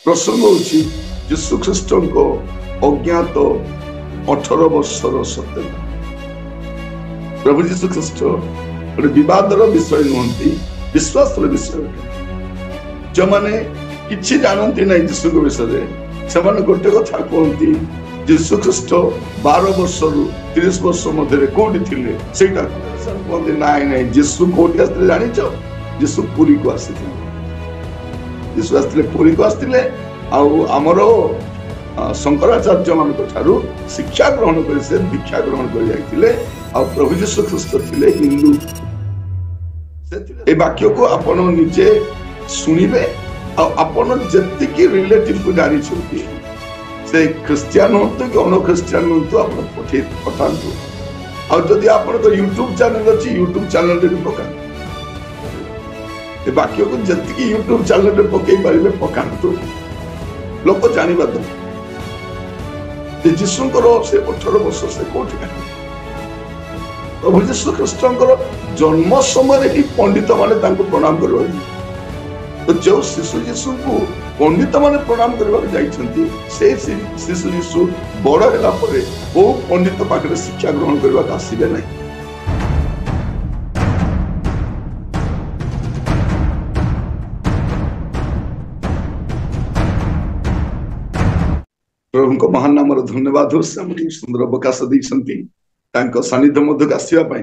प्रसंग होची यीशु ख्रीष्ट को अज्ञात 18 वर्षर सत्यता। प्रभु यीशु ख्रीष्ट गोटे विवादर विषय नुहंती, विश्वास विषय। जो माने किछि जानती ना यीशु विषय से गोटे कथा कहती यीशु ख्रीष्ट 12 वर्ष रु 30 वर्ष मध्य कौटी थे से कहते ना यीशु कौटी आसते जान यीशु पुरी को आसी यीशु आसते पुरी को आसते आमर शंकराचार्य मान शिक्षा ग्रहण कर दीक्षा ग्रहण कर जाते प्रभु यीशु ख्रीष्ट थे हिंदू। ए वाक्य को आपण निजे शुणिबे आपण जी रिलेटिव को जानी से ख्रिस्टियन हूँ कि अन ख्रिस्टियन हूँ आप पठातु आदि आप यूट्यूब चैनल अच्छी यूट्यूब चैनल भी पका वाक्य को जी यूट्यूब चैनल पकई पारे पकातु लोक जानवा दो जीशुଙ୍କର से 18 वर्ष से कौटी प्रभु यीशु ख्रीष्टर जन्म समय ही पंडित माने प्रणाम कर तो जो शिशु यीशु को पंडित माने प्रणाम करने शिशु यीशु बड़ है बहु पंडित पाखे शिक्षा ग्रहण करने आसबे ना। प्रभु महान नाम धन्यवाद हो सुंदर अवकाश देती सानिध्य मध्य आसवाई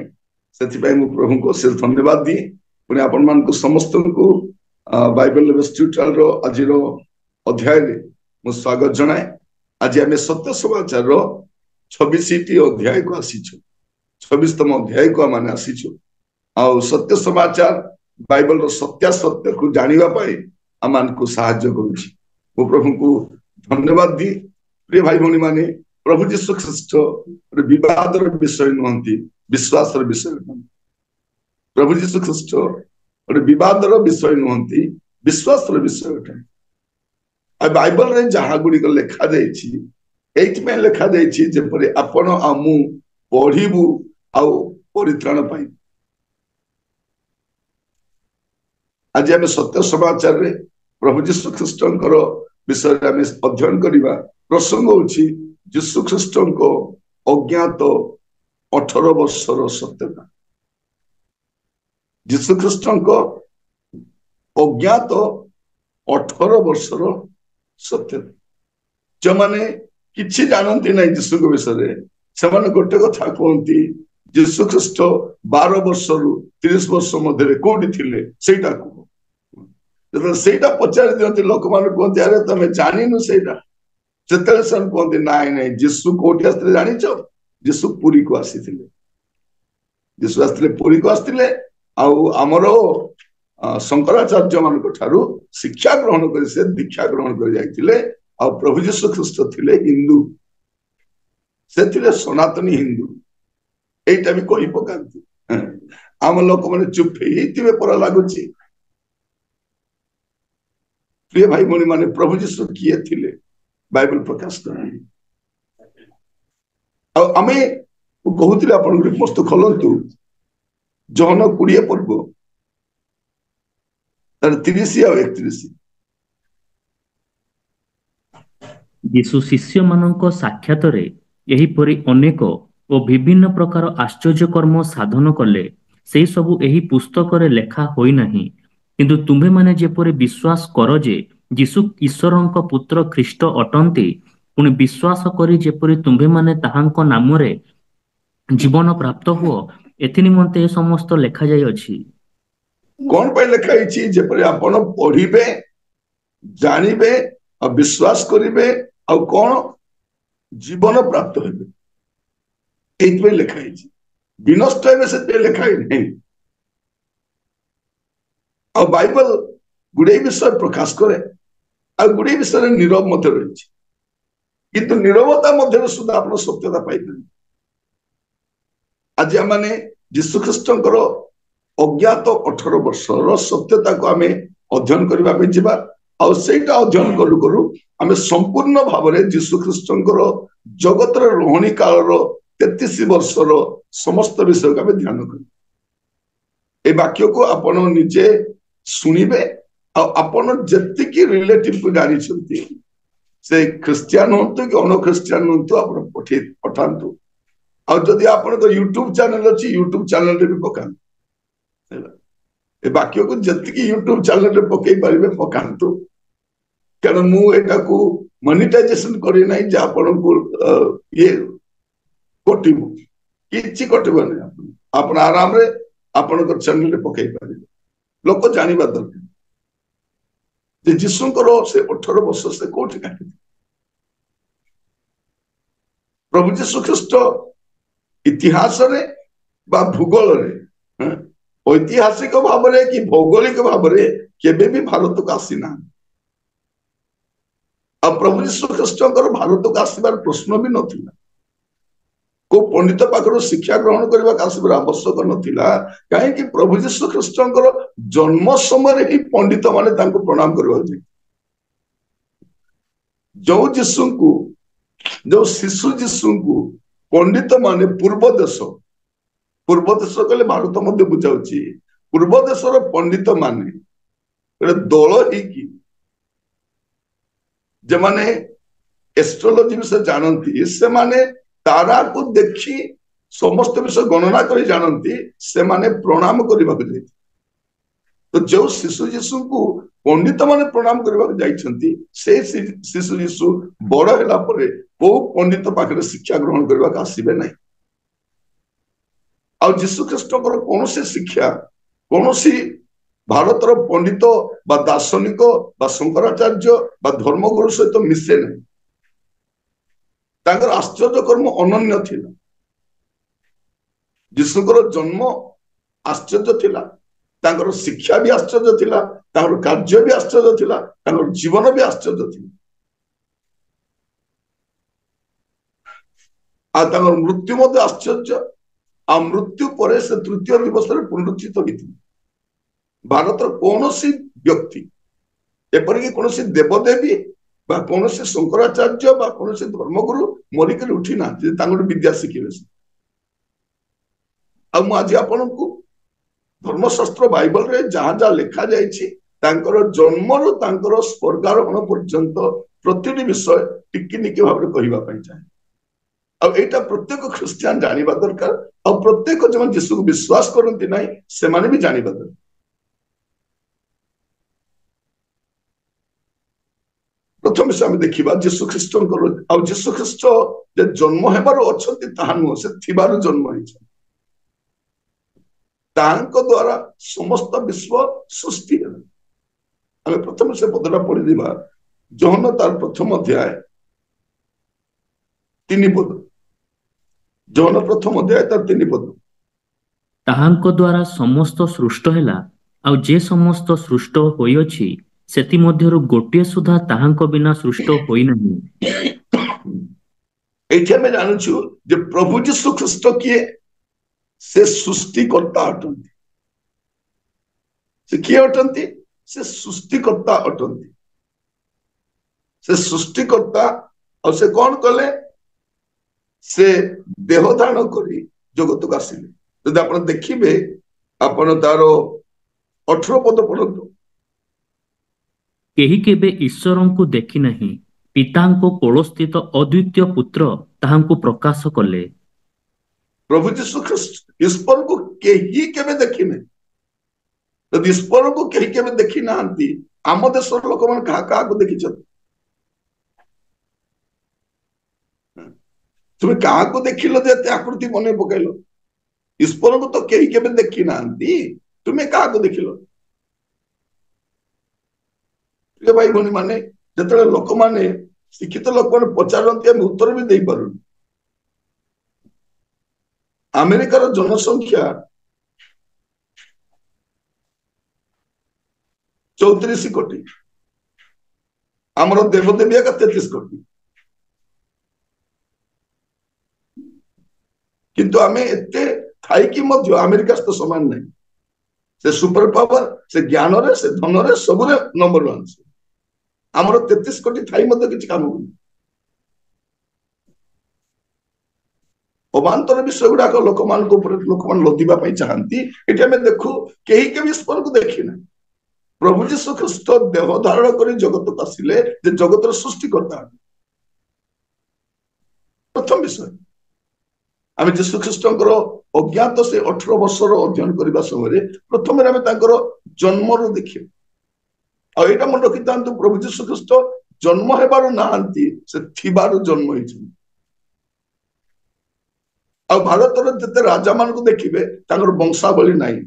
से प्रभु को से धन्यवाद दिए पुणी आपण मान समस्त को बाइबल ट्यूटोरियल रो आज अध्याय मु स्वागत जनाए। आज आम सत्य समाचार 26 अध्याय को आसीचु 26तम अध्याय को आम आसीचु आ सत्य समाचार बाइबल रो सत्यासत्य को जानिबा पाई आमान को सहाय्य करूची। मु प्रभु को धन्यवाद दी। प्रिय भाई भौणी माने प्रभु यीशु ख्रीष्ट विवादर विषय नुहंती, विश्वासर विषय। प्रभु यीशु ख्रीष्ट गोटे विवादर विषय नुहंती, विश्वास विषय। बाइबल रे जहा गुड़िक लेखा जाइए लेखा जापरि आपण आमु पढ़िबु आउ परित्राण पाई। आज आम सत्य समाचार रे प्रभु यीशु ख्रीष्टर विषय आम अध्ययन करवा। प्रसंग होची यीशु ख्रीष्ट को अज्ञात 18 वर्षर सत्यता। यीशु ख्रीष्ट अज्ञात 18 वर्षर सत्यता। जो माने किछि जानती ना यीशु विषय से गोटे कथा कहती यीशु ख्रीष्ट 12 वर्ष रु 30 वर्ष मध्य कौटी थे से पचारि दिखती लोक मैंने कहते अरे तुम जानिनु से कहते ना यीशु कौटी आसते जान यीशु पुरी को आसी यीशु आसते पुरी को आसते आमर शंकराचार्य मान शिक्षा ग्रहण कर दीक्षा ग्रहण कर जाते प्रभु यीशु ख्रीष्ट थे हिंदू से सनातनी हिंदू यहीटा भी कही पकाती आम लोक मैंने चुप ही पर लगुच। प्रिय भाई भौणी माने प्रभु यीशु किए थिले बाइबल प्रकाश कर आमे कहते आप पुस्तक खोलतु जहन 20 पर्व 30 और 31। यीशु शिष्य मानक साक्षात रे यही परि अनेक और विभिन्न प्रकार आश्चर्य कर्म साधन कले से सबु एही पुस्तक रे लेखा होई नाही। किंतु तुम्हे माने जेपरि विश्वास कर जे यीशु ईश्वरंक पुत्र ख्रीष्ट अटंती पुणी विश्वास करी जेपरि तुम्हे माने ताहांक नाम रे जीवन प्राप्त हुओ एथि निमंते समस्त लेखा जाय अछि। कौन पे लेखा इछि जेपरि आपण पढ़िबे जानिबे और विश्वास करिबे और कौन जीवन प्राप्त हेबे एथि लेखा इछि। विनष्ट हेबे से लेखा नहीं। और बाइबल गुड़े विषय प्रकाश करे और गुड़े विषय नीरव मध्य रही किंतु नीरवता मध्य सुधा आप सत्यता पाई। आज आम यीशु ख्रीष्टर अज्ञात 18 वर्षर सत्यता को आम अध्ययन करने और सेटा अध्ययन करू करू आम संपूर्ण भाव में यीशु ख्रीष्टर जगतर रोहणी काल 33 वर्षर समस्त विषय को आम ध्यान कर वाक्य को आपण निजे शुणिबे आपण जेतिकी रिलेटिव को जानी से ख्रिस्टियान हूँ कि अन ख्रिस्टियान हूँ आप पठातु आदि आप यूट्यूब चैनल अच्छी यूट्यूब चैनल भी पकातु ए वाक्य को जी यूट्यूब चैनल पकई पारे पकातु कारण मुझा को मोनेटाइजेशन करना आपन को ये कटब कि कटबनी आप आराम रे आपण चैनल पकई पारे लोक जानवा दरकार जीशुकर से 18 वर्ष से कौटी काटि प्रभु जीशु ख्रीस्ट इतिहास रे बा भूगोल रे ऐतिहासिक भाव में कि भौगोलिक भाव में केबे भी भारत को आसीना अब प्रभु जीशु ख्रीस्ट भारत को आसबार प्रश्न भी नथिला को पंडित पाखर शिक्षा ग्रहण करने आसबार आवश्यक नथिला कहीं प्रभु जीशु ख्रीस्ट जन्म समय ही पंडित माने तांको प्रणाम करवा जो जीशु को जो शिशु जीशु को पंडित माने पूर्व देश कहले भारत मध्य बुझाऊँ पूर्व देशर पंडित माने दल ही जे माने एस्ट्रोलॉजी विषय जानती से माने तारा को देखी समस्त विषय गणना कर जानती से माने प्रणाम करने को जाती तो जो शिशु जीशु को पंडित माने प्रणाम करने को जाइछंती से शिशु जीशु बड़ होला परे को पंडित पाखरे शिक्षा ग्रहण करने को आसीबे नहीं आ जीशु ख्रीस्ट कौन शिक्षा कौन भारतर पंडित बा दार्शनिक बा शंकराचार्य बा धर्मगुरु सहित मिसे नहीं आश्चर्य कर्म अनन्य थिला जीशुकर जन्म आश्चर्य थिला तांकर शिक्षा भी आश्चर्य थिला तांकर कार्य भी आश्चर्य थिला तांकर जीवन भी आश्चर्य थिला आ तांकर मृत्यु मध्य आश्चर्य आ मृत्यु पर से तृतीय दिवस पुनरुत्थित होती भारत कौन व्यक्ति एपरिक कौन देवदेवी बा कौन शंकराचार्य बा कौन धर्मगुरु मरिक उठी ना विद्या शिखे आज आपण को धर्मशास्त्र बाइबल रे जहाँ जहाँ लिखा जाइए जन्म रु स्वर्गारोहण पर्यंत प्रति विषय टिकिनिकी भाव में कहवाई चाहे आईटा प्रत्येक ख्रिस्टियान जानवा दरकार आ प्रत्येक जो जीशु को विश्वास करती ना से भी जानवा दरकार प्रथम विषय आम देखा जीशु ख्रीस्ट जीशु ख्रीस्ट जन्म हेबार अच्छा नुह से थिबार जन्म द्वारा समस्त विश्व सृष्टि आम प्रथम विषय पदटा पढ़ी जहन तार प्रथम अध्याय 3 पद जहन प्रथम अध्याय तार 3 पद ताहांको द्वारा समस्त सृष्ट हैला आ जे समस्त सृष्ट होइअछि सेति मध्यरु गोटिए सुधा ताहांको बिना सृष्ट होई नहीं एठे में जानू छु जे प्रभु जीशु ख्रीस्ट किए से सृष्टिकर्ता अटंती से किए अटंती से सृष्टिकर्ता अटंती से सृष्टिकर्ता और से कौन कले से देह धारण करी जगत को आसिले जब आप देखिए आपण तार 18 पद पढ़तु केही केबे ईश्वरंकु देखि नहीं पितांको कोलस्थित अद्वितीय पुत्र ताहांको प्रकाश कले प्रभु जीशु ख्रीस्ट ईश्वर को केही केबे देखि नहीं जब ईश्वर को केही केबे देखि नांती आम देशर लोक मन कहा को देखि तुम्हें क्या को देखिल जे आकृति बने पकैल ईश्वर को तो केही केबे देखि नांती तुम्हें क्या को देखिल भाई भनी माने जिते लोक माने शिक्षित लोक मैंने पचारती आम उत्तर भी दे पार अमेरिकार जनसंख्या 34 कोटी आमर देवदेवी का 33 कोटी किंतु आमे एते थाई कि मध्य अमेरिका तो समान नहीं से सुपर पावर से ज्ञान रे से धन रे सब रे नंबर 1 आमर 33 कोटी थाई मध्य किसी काम होनी अबांतर विषय गुड़ाक लोक मान लदिबा चाहती ये देखू कहीं के ईश्वर को देखी ना प्रभु जीशु ख्रीष्ट देह धारण कर जगत को आसिले जगत सृष्टिकर्ता प्रथम विषय आम जीशु ख्रीष्ट अज्ञात से 18 वर्षर अध्ययन करने समय प्रथम जन्म देखिए आईटा मन रखी था प्रभु जीशु ख्रीष्ट जन्म हेबार नहांती से थिबार जन्म होइछन आ भारतर जते राजा मान को देखिबे तांकर वंशावली नाही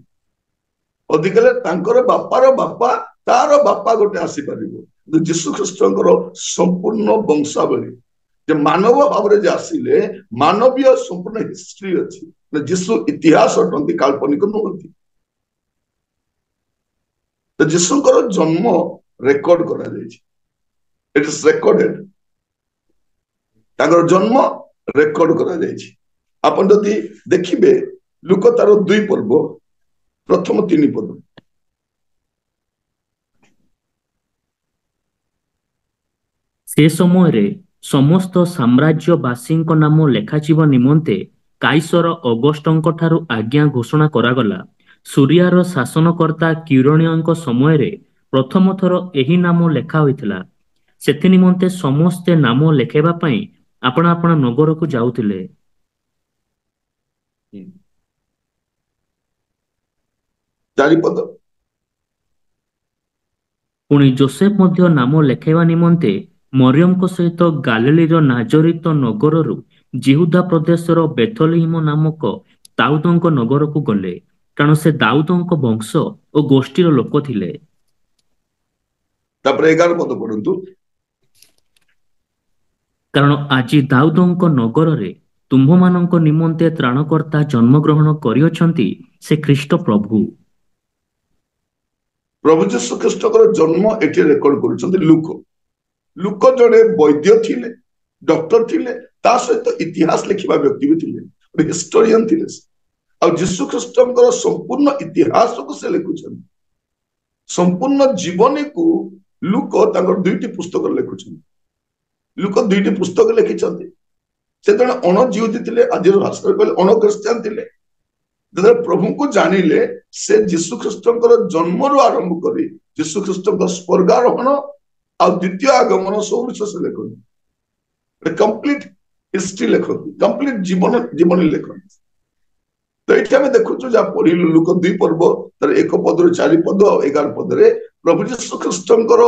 अधिकले तांकर बापार बापा तार बापा गोटे आसी परिबो जीशु ख्रीष्टଙ୍କର संपूर्ण वंशावली जे मानव भाव रे जे आसीले मानवीय संपूर्ण हिस्ट्री अछि जीशु इतिहास अटंती काल्पनिक नहंती तो जीशुଙ୍କର जन्म रेकॉर्ड करा जायछि इट इज रेकॉर्डेड तांकर जन्म रेकॉर्ड करा जायछि आपण जदि देखिबे लुक तार 2 पर्व प्रथम 3 पद से समय रे समस्त साम्राज्यवासी नाम लेखाजिब निमंते काइसर अगस्टଙ୍କ ठारू आज्ञा घोषणा करागला सूर्यार शासनकर्ता किरणीयଙ୍କ समय रे प्रथम थर एही नाम लेखा होइथिला सेति निमंते समस्ते नाम लेखेबा पई आपण आपण नगर को जाउथिले 4 पद पुणी जोसेफ मध्य नाम लेखेबा निमंते मरियम को सहित गालिलीर नाजरित नगररू जिहुदा प्रदेशर बेथलेहेम नामक दाऊदଙ୍କ नगर को गले कारण से दाऊदଙ୍କ वंश और गोष्ठीर लोक थिले तापर 11 पद पढंतु कारण आज दाऊदଙ୍କ नगर रे तुम्भमानଙ୍କ निमंते त्राणकर्ता जन्मग्रहण करियछंती से ख्रीष्ट प्रभु प्रभु जीशु ख्रीष्टकर जन्म एठी रेकॉर्ड करूछंती लुक जड़े वैद्य थिले डॉक्टर थिले ता सहित इतिहास लिखिबा व्यक्ति भी थिले हिस्टोरियन थिले आ जीशु ख्रीष्टकर संपूर्ण इतिहास को से लिखुछन संपूर्ण जीवनी को लुक तांकर 2टी पुस्तक लिखुछन लुक 2टी पुस्तक लिखिछंती से जण अण जिहुदी थिले आज भाषा कहले अण क्रिश्चियन थिले जब प्रभु को जानिले से जीशु ख्रीष्टकर जन्म रु आरंभ करी जीशु ख्रीष्टकर स्वर्गारोहण आ द्वितीय आगमन सब विषय से लिखती कंप्लीट हिस्ट्री लिखती कंप्लीट जीवन लिखती तो ये आम देखु जहाँ पढ़िलु लुक 2 पर्व तर 1 पद 4 पद और 11 पद रे प्रभु जीशु ख्रीष्टकर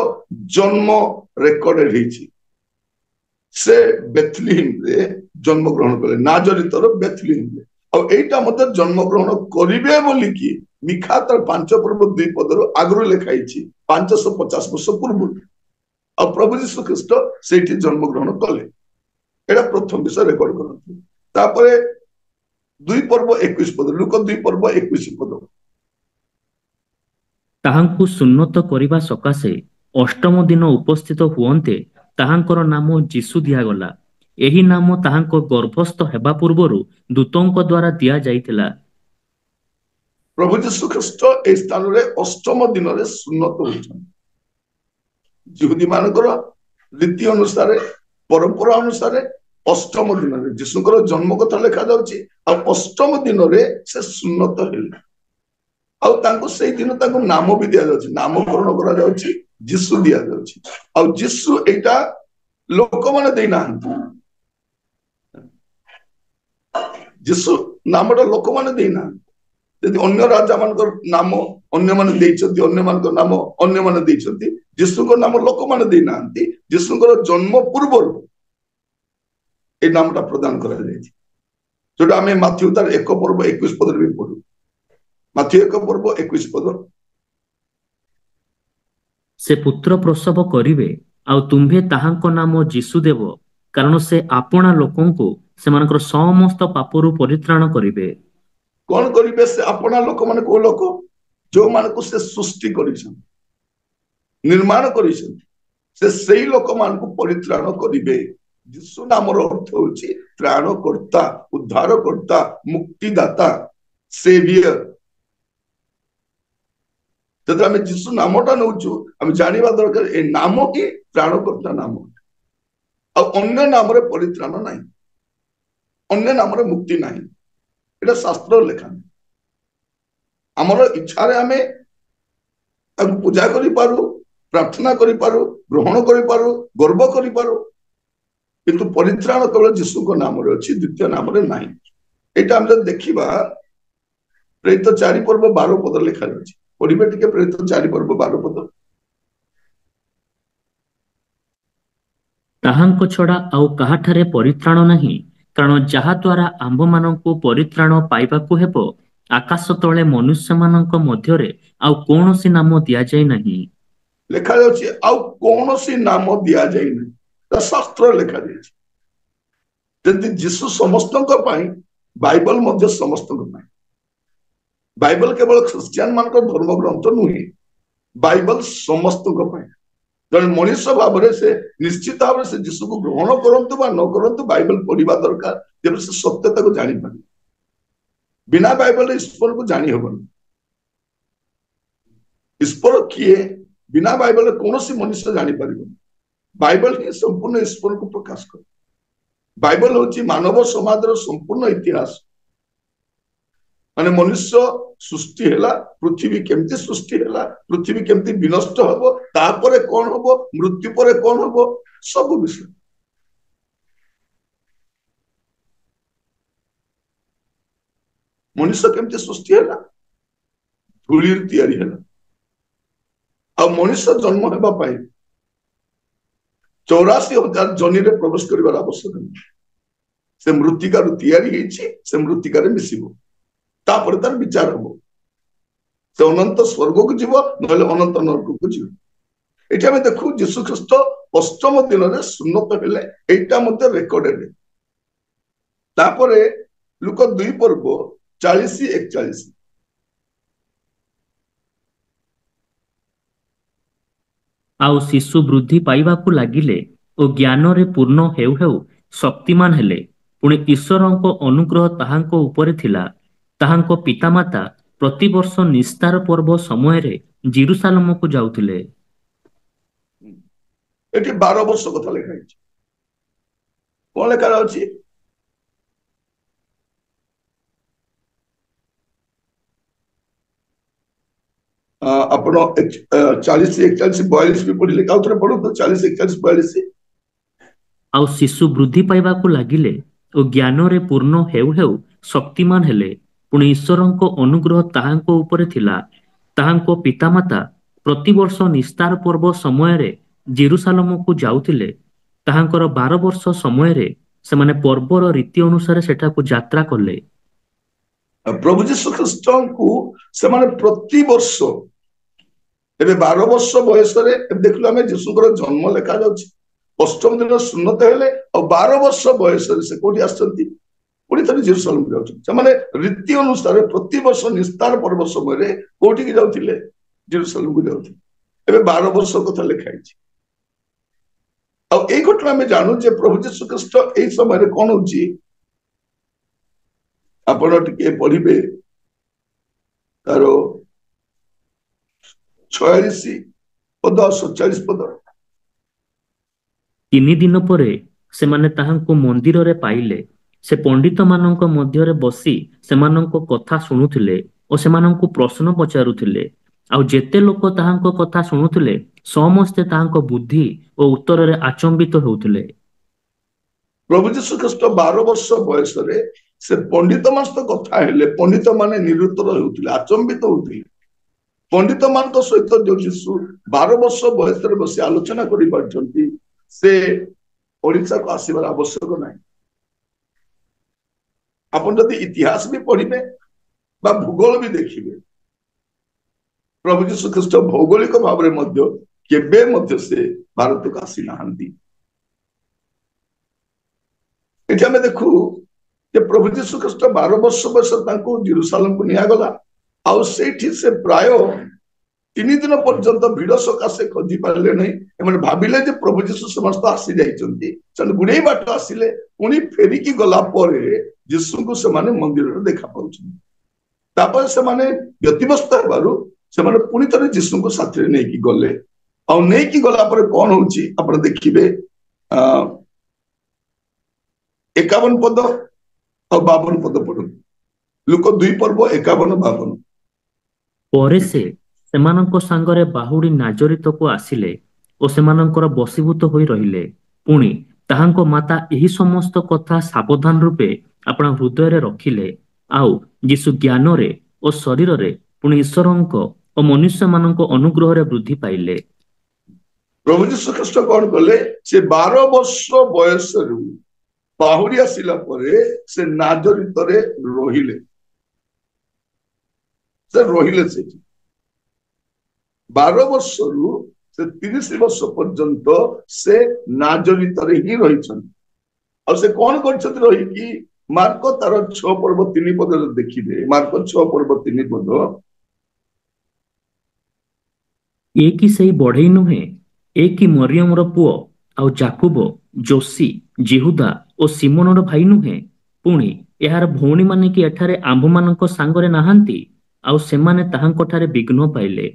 जन्म रेकॉर्डेड होइछि से बेथलेहेम रे जन्म ग्रहण कले नाजरितर बेथलेहेम रे और एटा मते जन्म ग्रहण करिवे बोली कि मिखा तर 5 पर्व 2 पद रो आगरु लिखाइछि 550 वर्ष पूर्व और प्रभु जीशु ख्रीष्ट से जन्म ग्रहण कले एटा प्रथम विषय रेकॉर्ड करते तापरे 2 पर्व 21 पद लुक 2 पर्व 21 पद ताहांकु सुन्नत करिबा सकाशे अष्टम दिन उपस्थित हुअन्ते ताहांकर नाम जीशु दियागला एही नाम ताहांको गर्भस्थ हेबा पूर्वरु दूतंक द्वारा दिया जाइतिला प्रभु जीशु ख्रीष्ट ए स्थान रे अष्टम दिन रे सुन्नत होछन जिहुदी मानकर रीति अनुसार परंपरा अनुसार अष्टम दिन रे जीशुकर जन्म कथा लिखा जाउची आ अष्टम दिन रे से सुन्नत हेले आ तांको सेही दिन तांको नाम भी दिया जाउची नामकरण करा जाउची जीशु दिया जाउची आ जीशु एटा लोक माने देई नाहंती जीशु नामटा लोक माने देई नाहंती यदि अन्य राजा मानकर नाम अन्य माने देइछंती अन्य मानकर नाम अन्य माने देइछंती जीशुकर नाम लोक माने देई नाहंती जीशुकर जन्म पूर्व ए नामटा प्रदान करा जायछि जोटा हमें माथ्यू तार 1 पर्व 21 पद रे पढु माथ्यू 1 पर्व 21 पद से पुत्र प्रसव करिवे आ तुम्भे ताहांको नाम जीशु देव कारण से आपणा लोकंको सेमानकर समस्त पापरु परित्राण करिवे कौन करिवे से आपणा लोक माने को लोक जो मान को से सृष्टि करिसन निर्माण करिसन से सेही लोक मान को परित्राण करिवे जीशु नामर अर्थ होची त्राणकर्ता उद्धारकर्ता मुक्तिदाता सेवियर जब आम जीशु नामटा नौचु आम जानिबा दरकार ए नाम ही त्राणकर्ता नाम आ अन्य नाम रे परित्राण नाही अन्य नाम रे मुक्ति नाही एटा शास्त्र लेखा आमर इच्छा रे आमे ତାକୁ ପୂଜା କରିପାରୁ, ପ୍ରାର୍ଥନା କରିପାରୁ, ଗ୍ରହଣ କରିପାରୁ, ଗର୍ବ କରିପାରୁ, କିନ୍ତୁ ପରିତ୍ରାଣ କେବଳ ଯୀଶୁଙ୍କ ନାମରେ ଅଛି, ଦ୍ୱିତୀୟ ନାମରେ ନାହିଁ। ଏଇଟା ଆମେ ଯଦି ଦେଖିବା ପ୍ରେରିତ 4 ପର୍ବ 12 ପଦ ଲେଖା ଅଛି। ପଢିବେ ଟିକେ ପ୍ରେରିତ 4 ପର୍ବ 12 ପଦ। ତାହାଙ୍କ ଛଡା ଆଉ କାହାଠାରେ ପରିତ୍ରାଣ ନାହିଁ, କାରଣ ଯାହା ଦ୍ୱାରା ଆମ୍ଭମାନଙ୍କୁ ପରିତ୍ରାଣ ପାଇବାକୁ ହେବ, ଆକାଶ ତଳେ ମନୁଷ୍ୟମାନଙ୍କ ମଧ୍ୟରେ ଆଉ କୌଣସି ନାମ ଦିଆଯାଇ ନାହିଁ। ଲେଖାଯାଉଛି ଆଉ କୌଣସି ନାମ ଦିଆଯାଇନାହିଁ, ଶାସ୍ତ୍ର ଲେଖାଯାଇଛି। ଯେମିତି ଯୀଶୁ ସମସ୍ତଙ୍କ ପାଇଁ, ବାଇବଲ ମଧ୍ୟ ସମସ୍ତଙ୍କ ପାଇଁ। ବାଇବଲ କେବଳ ଖ୍ରୀଷ୍ଟିଆନ ମାନଙ୍କ ଧର୍ମ ଗ୍ରନ୍ଥ ନୁହେଁ, ବାଇବଲ ସମସ୍ତଙ୍କ ପାଇଁ। ଜଣେ ମଣିଷ ଭାବରେ ସେ ନିଶ୍ଚିତ ଭାବରେ ସେ ଯୀଶୁକୁ ଗ୍ରହଣ କରନ୍ତୁ ବା ନ କରନ୍ତୁ, ବାଇବଲ ପଢିବା ଦରକାର, ଯେବେ ସେ ସତ୍ୟତାକୁ ଜାଣିପାରିବେ। ବିନା ବାଇବଲରେ ଈଶ୍ୱରକୁ ଜାଣି ହବନି। ଈଶ୍ୱର କିଏ ବିନା ବାଇବଲରେ କୌଣସି ମନୁଷ୍ୟ ଜାଣିପାରିବନି। ବାଇବଲ ହିଁ ସମ୍ପୂର୍ଣ୍ଣ ଈଶ୍ୱରକୁ ପ୍ରକାଶ କରେ। ବାଇବଲ ହଉଛି ମାନବ ସମାଜର ସମ୍ପୂର୍ଣ୍ଣ ଇତିହାସ। ମାନେ ମନୁଷ୍ୟ ସୃଷ୍ଟି ହେଲା, ପୃଥିବୀ କେମିତି ସୃଷ୍ଟି ହେଲା, ପୃଥିବୀ କେମିତି ବିନଷ୍ଟ ହବ, ତାପରେ କଣ ହବ, ମୃତ୍ୟୁ ପରେ କଣ ହବ, ସବୁ ବିଷୟ। ମନୁଷ୍ୟ କେମିତି ସୃଷ୍ଟି ହେଲା, ଧୂଳିରୁ ତିଆରି ହେଲା। ଆଉ ମଣିଷ ଜନ୍ମ ହେବା ପାଇଁ 84,000 ଜନିରେ ପ୍ରବେଶ କରିବାର ଆବଶ୍ୟକ ନାହିଁ। ସେ ମୃତ୍ତିକାରୁ ତିଆରି ହେଇଛି, ସେ ମୃତ୍ତିକାରେ ମିଶିବ, ତାପରେ ତାର ବିଚାର ହବ। ସେ ଅନନ୍ତ ସ୍ୱର୍ଗକୁ ଯିବ, ନହେଲେ ଅନନ୍ତ ନରକକୁ ଯିବ। ଏଠି ଆମେ ଦେଖୁ ଯୀଶୁ ଖ୍ରୀଷ୍ଟ ଅଷ୍ଟମ ଦିନରେ ସୁନ୍ନତ ହେଲେ, ଏଇଟା ମଧ୍ୟ ରେକର୍ଡେଡ। ତାପରେ ଲୁକ 2 ପର୍ବ 40-41। ଆଉ ଶିଶୁ ବୃଦ୍ଧି ପାଇବାକୁ ଲାଗିଲେ ଓ ଜ୍ଞାନରେ ପୂର୍ଣ୍ଣ ହେଉ ହେଉ ଶକ୍ତିମାନ ହେଲେ, ପୁଣି ଈଶ୍ୱରଙ୍କ ଅନୁଗ୍ରହ ତାହାଙ୍କ ଉପରେ ଥିଲା। ତାହାଙ୍କ ପିତାମାତା ପ୍ରତିବର୍ଷ ନିସ୍ତାର ପର୍ବ ସମୟରେ ଜେରୁସାଲେମକୁ ଯାଉଥିଲେ। ଏଠି 12 ବର୍ଷ କଥା ଲେଖା ହେଇଛି। କଣ ଲେଖା ଅଛି? ଆପଣ 40-41-42 ବି ପଢିଲେ, ଆଉ ଥରେ ପଢନ୍ତୁ 40-41-42। ଆଉ ଶିଶୁ ବୃଦ୍ଧି ପାଇବାକୁ ଲାଗିଲେ ଓ ଜ୍ଞାନରେ ପୂର୍ଣ୍ଣ ହେଉ ହେଉ ଶକ୍ତିମାନ ହେଲେ, ପୁଣି ଈଶ୍ୱରଙ୍କ ଅନୁଗ୍ରହ ତାହାଙ୍କ ଉପରେ ଥିଲା। ତାହାଙ୍କ ପିତାମାତା ପ୍ରତିବର୍ଷ ନିସ୍ତାର ପର୍ବ ସମୟରେ ଜେରୁସାଲେମକୁ ଯାଉଥିଲେ। ତାହାଙ୍କର 12 ବର୍ଷ ସମୟରେ ସେମାନେ ପର୍ବର ରୀତି ଅନୁସାରେ ସେଠାକୁ ଯାତ୍ରା କଲେ। ପ୍ରଭୁ ଯୀଶୁ ଖ୍ରୀଷ୍ଟଙ୍କୁ ସେମାନେ ପ୍ରତିବର୍ଷ, ଏବେ 12 ବର୍ଷ ବୟସରେ, ଦେଖିଲୁ ଆମେ ଯୀଶୁଙ୍କର ଜନ୍ମ ଲେଖା ଯାଉଛି, ଅଷ୍ଟମ ଦିନ ସୁନ୍ନତ ହେଲେ, ଆଉ 12 ବର୍ଷ ବୟସରେ ସେ କୋଉଠି ଆସିଛନ୍ତି, ପୁଣି ଥରେ ଜେରୁସାଲେମ ଯାଉଛନ୍ତି। ସେମାନେ ରୀତି ଅନୁସାରେ ପ୍ରତିବର୍ଷ ନିସ୍ତାର ପର୍ବ ସମୟରେ କୋଉଠିକି ଯାଉଥିଲେ, ଜେରୁସାଲେମକୁ ଯାଉଥିଲେ। ଏବେ 12 ବର୍ଷ କଥା ଲେଖା ହେଇଛି। ଆଉ ଏଇ ଘଟଣା ଆମେ ଜାଣୁ ଯେ ପ୍ରଭୁ ଯୀଶୁ ଖ୍ରୀଷ୍ଟ ଏଇ ସମୟରେ କଣ ହଉଛି, ଆପଣ ଟିକେ ପଢିବେ ତାର 46 ପଦ 47 ପଦ। 3 ଦିନ ପରେ ସେମାନେ ତାହାଙ୍କୁ ମନ୍ଦିରରେ ପାଇଲେ। ସେ ପଣ୍ଡିତମାନଙ୍କ ମଧ୍ୟରେ ବସି ସେମାନଙ୍କ କଥା ଶୁଣୁଥିଲେ ଓ ସେମାନଙ୍କୁ ପ୍ରଶ୍ନ ପଚାରୁଥିଲେ। ଆଉ ଯେତେ ଲୋକ ତାହାଙ୍କ କଥା ଶୁଣୁଥିଲେ, ସମସ୍ତେ ତାହାଙ୍କ ବୁଦ୍ଧି ଓ ଉତ୍ତରରେ ଆଚମ୍ବିତ ହେଉଥିଲେ। ପ୍ରଭୁ ଯୀଶୁ ଖ୍ରୀଷ୍ଟ 12 ବର୍ଷ ବୟସରେ ସେ ପଣ୍ଡିତ ମାନଙ୍କ ସହିତ କଥା ହେଲେ, ପଣ୍ଡିତ ମାନେ ନିରୁତ୍ତର ହେଉଥିଲେ, ଆଚମ୍ବିତ ହଉଥିଲେ। ପଣ୍ଡିତ ମାନଙ୍କ ସହିତ ଯୋଉ ଯୀଶୁ 12 ବର୍ଷ ବୟସରେ ବସି ଆଲୋଚନା କରିପାରୁଛନ୍ତି, ସେ ଓଡିଶାକୁ ଆସିବାର ଆବଶ୍ୟକ ନାହିଁ। ଆପଣ ଯଦି ଇତିହାସ ବି ପଢିବେ ବା ଭୂଗୋଳ ବି ଦେଖିବେ, ପ୍ରଭୁ ଯୀଶୁ ଖ୍ରୀଷ୍ଟ ଭୌଗୋଳିକ ଭାବରେ ମଧ୍ୟ କେବେ ମଧ୍ୟ ସେ ଭାରତକୁ ଆସିନାହାନ୍ତି। ଏଠି ଆମେ ଦେଖୁ ଯେ ପ୍ରଭୁ ଯୀଶୁ ଖ୍ରୀଷ୍ଟ 12 ବର୍ଷ ବୟସରେ ତାଙ୍କୁ ଜେରୁସାଲେମକୁ ନିଆଗଲା। ଆଉ ସେଇଠି ସେ ପ୍ରାୟ 3 ଦିନ ପର୍ଯ୍ୟନ୍ତ ଭିଡ ସକାଶେ ଖୋଜି ପାରିଲେ ନାହିଁ। ଏମାନେ ଭାବିଲେ ଯେ ପ୍ରଭୁ ଯୀଶୁ ସମସ୍ତ ଆସି ଯାଇଛନ୍ତି, ସେମାନେ ଗୁଡେଇ ବାଟ ଆସିଲେ, ପୁଣି ଫେରିକି ଗଲା ପରେ ଯୀଶୁଙ୍କୁ ସେମାନେ ମନ୍ଦିରରେ ଦେଖା ପାଉଛନ୍ତି। ତାପରେ ସେମାନେ ବ୍ୟତିବ୍ୟସ୍ତ ହେବାରୁ ସେମାନେ ପୁଣି ଥରେ ଯୀଶୁଙ୍କୁ ସାଥିରେ ନେଇକି ଗଲେ। ଆଉ ନେଇକି ଗଲା ପରେ କଣ ହଉଛି ଆପଣ ଦେଖିବେ, 51 ପଦ ଆଉ 52 ପଦ ପଢନ୍ତୁ। ଲୁକ 2 ପର୍ବ 51-52। ପରେ ସେ ସେମାନଙ୍କ ସାଙ୍ଗରେ ବାହୁଡ଼ି ନାଜରିତକୁ ଆସିଲେ ଓ ସେମାନଙ୍କର ବଶୀଭୂତ ହୋଇ ରହିଲେ। ପୁଣି ତାହାଙ୍କ ମାତା ଏହି ସମସ୍ତ କଥା ସାବଧାନ ରୂପେ ଆପଣା ହୃଦୟରେ ରଖିଲେ। ଆଉ ଯୀଶୁ ଜ୍ଞାନରେ ଓ ଶରୀରରେ ପୁଣି ଈଶ୍ୱରଙ୍କ ଓ ମନୁଷ୍ୟମାନଙ୍କ ଅନୁଗ୍ରହରେ ବୃଦ୍ଧି ପାଇଲେ। ପ୍ରଭୁ ଯୀଶୁ ଖ୍ରୀଷ୍ଟ କଣ କଲେ? ସେ 12 ବର୍ଷ ବୟସରୁ ବାହୁଡ଼ି ଆସିଲା ପରେ ସେ ନାଜରିତରେ ରହିଲେ। ସେ ରହିଲେ ସେଠି 12 ବର୍ଷରୁ ସେ 30 ବର୍ଷ ପର୍ଯ୍ୟନ୍ତ ସେ ନାଜରିତରେ ହିଁ ରହିଛନ୍ତି। ଆଉ ସେ କଣ କରିଛନ୍ତି ରହିକି? ମାର୍କ ତାର 6 ପର୍ବ 3 ପଦରେ ଦେଖିବେ। ମାର୍କ 6 ପର୍ବ 3 ପଦ। ଏ କି ସେଇ ବଢ଼େଇ ନୁହେଁ? ଏ କି ମରିୟମର ପୁଅ, ଆଉ ଯାକୁବ, ଯୋଶୀ, ଜିହୁଦା ଓ ସିମୋନର ଭାଇ ନୁହେଁ? ପୁଣି ଏହାର ଭଉଣୀମାନେ କି ଏଠାରେ ଆମ୍ଭମାନଙ୍କ ସାଙ୍ଗରେ ନାହାନ୍ତି? ଆଉ ସେମାନେ ତାହାଙ୍କଠାରେ ବିଘ୍ନ ପାଇଲେ।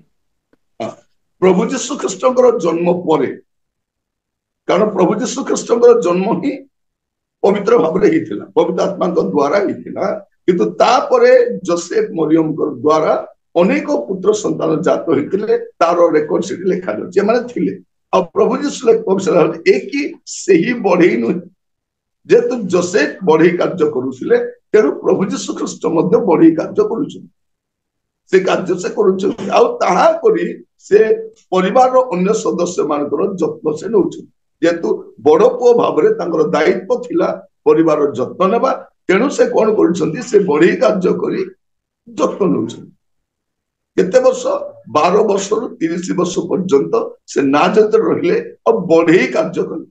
ପ୍ରଭୁ ଯୀଶୁ ଖ୍ରୀଷ୍ଟଙ୍କର ଜନ୍ମ ପରେ, କାରଣ ପ୍ରଭୁ ଯୀଶୁ ଖ୍ରୀଷ୍ଟଙ୍କର ଜନ୍ମ ହିଁ ପବିତ୍ର ଭାବରେ ହେଇଥିଲା, ପବିତ୍ର ଆତ୍ମାଙ୍କ ଦ୍ଵାରା ହେଇଥିଲା। କିନ୍ତୁ ତାପରେ ଯୋସେଫ ମରିୟମଙ୍କ ଦ୍ଵାରା ଅନେକ ପୁତ୍ର ସନ୍ତାନ ଜାତ ହେଇଥିଲେ। ତାର ରେକର୍ଡ ସେଠି ଲେଖାଯାଉଛି ଏମାନେ ଥିଲେ। ଆଉ ପ୍ରଭୁ ଯୀଶୁ ଏ କି ସେହି ବଢ଼େଇ ନୁହେଁ? ଯେହେତୁ ଯୋସେଫ ବଢ଼େଇ କାର୍ଯ୍ୟ କରୁଥିଲେ, ତେଣୁ ପ୍ରଭୁ ଯୀଶୁ ଖ୍ରୀଷ୍ଟ ମଧ୍ୟ ବଢ଼େଇ କାର୍ଯ୍ୟ କରୁଛନ୍ତି। ସେ କାର୍ଯ୍ୟ ସେ କରୁଛନ୍ତି, ଆଉ ତାହା କରି ସେ ପରିବାରର ଅନ୍ୟ ସଦସ୍ୟ ମାନଙ୍କର ଯତ୍ନ ସେ ନେଉଛନ୍ତି। ଯେହେତୁ ବଡ ପୁଅ ଭାବରେ ତାଙ୍କର ଦାୟିତ୍ୱ ଥିଲା ପରିବାରର ଯତ୍ନ ନେବା, ତେଣୁ ସେ କଣ କରୁଛନ୍ତି? ସେ ବଢ଼େଇ କାର୍ଯ୍ୟ କରି ଯତ୍ନ ନେଉଛନ୍ତି। କେତେ ବର୍ଷ? 12 ବର୍ଷରୁ 30 ବର୍ଷ ପର୍ଯ୍ୟନ୍ତ ସେ ନାଜରିତରେ ରହିଲେ ଆଉ ବଢ଼େଇ କାର୍ଯ୍ୟ କଲେ।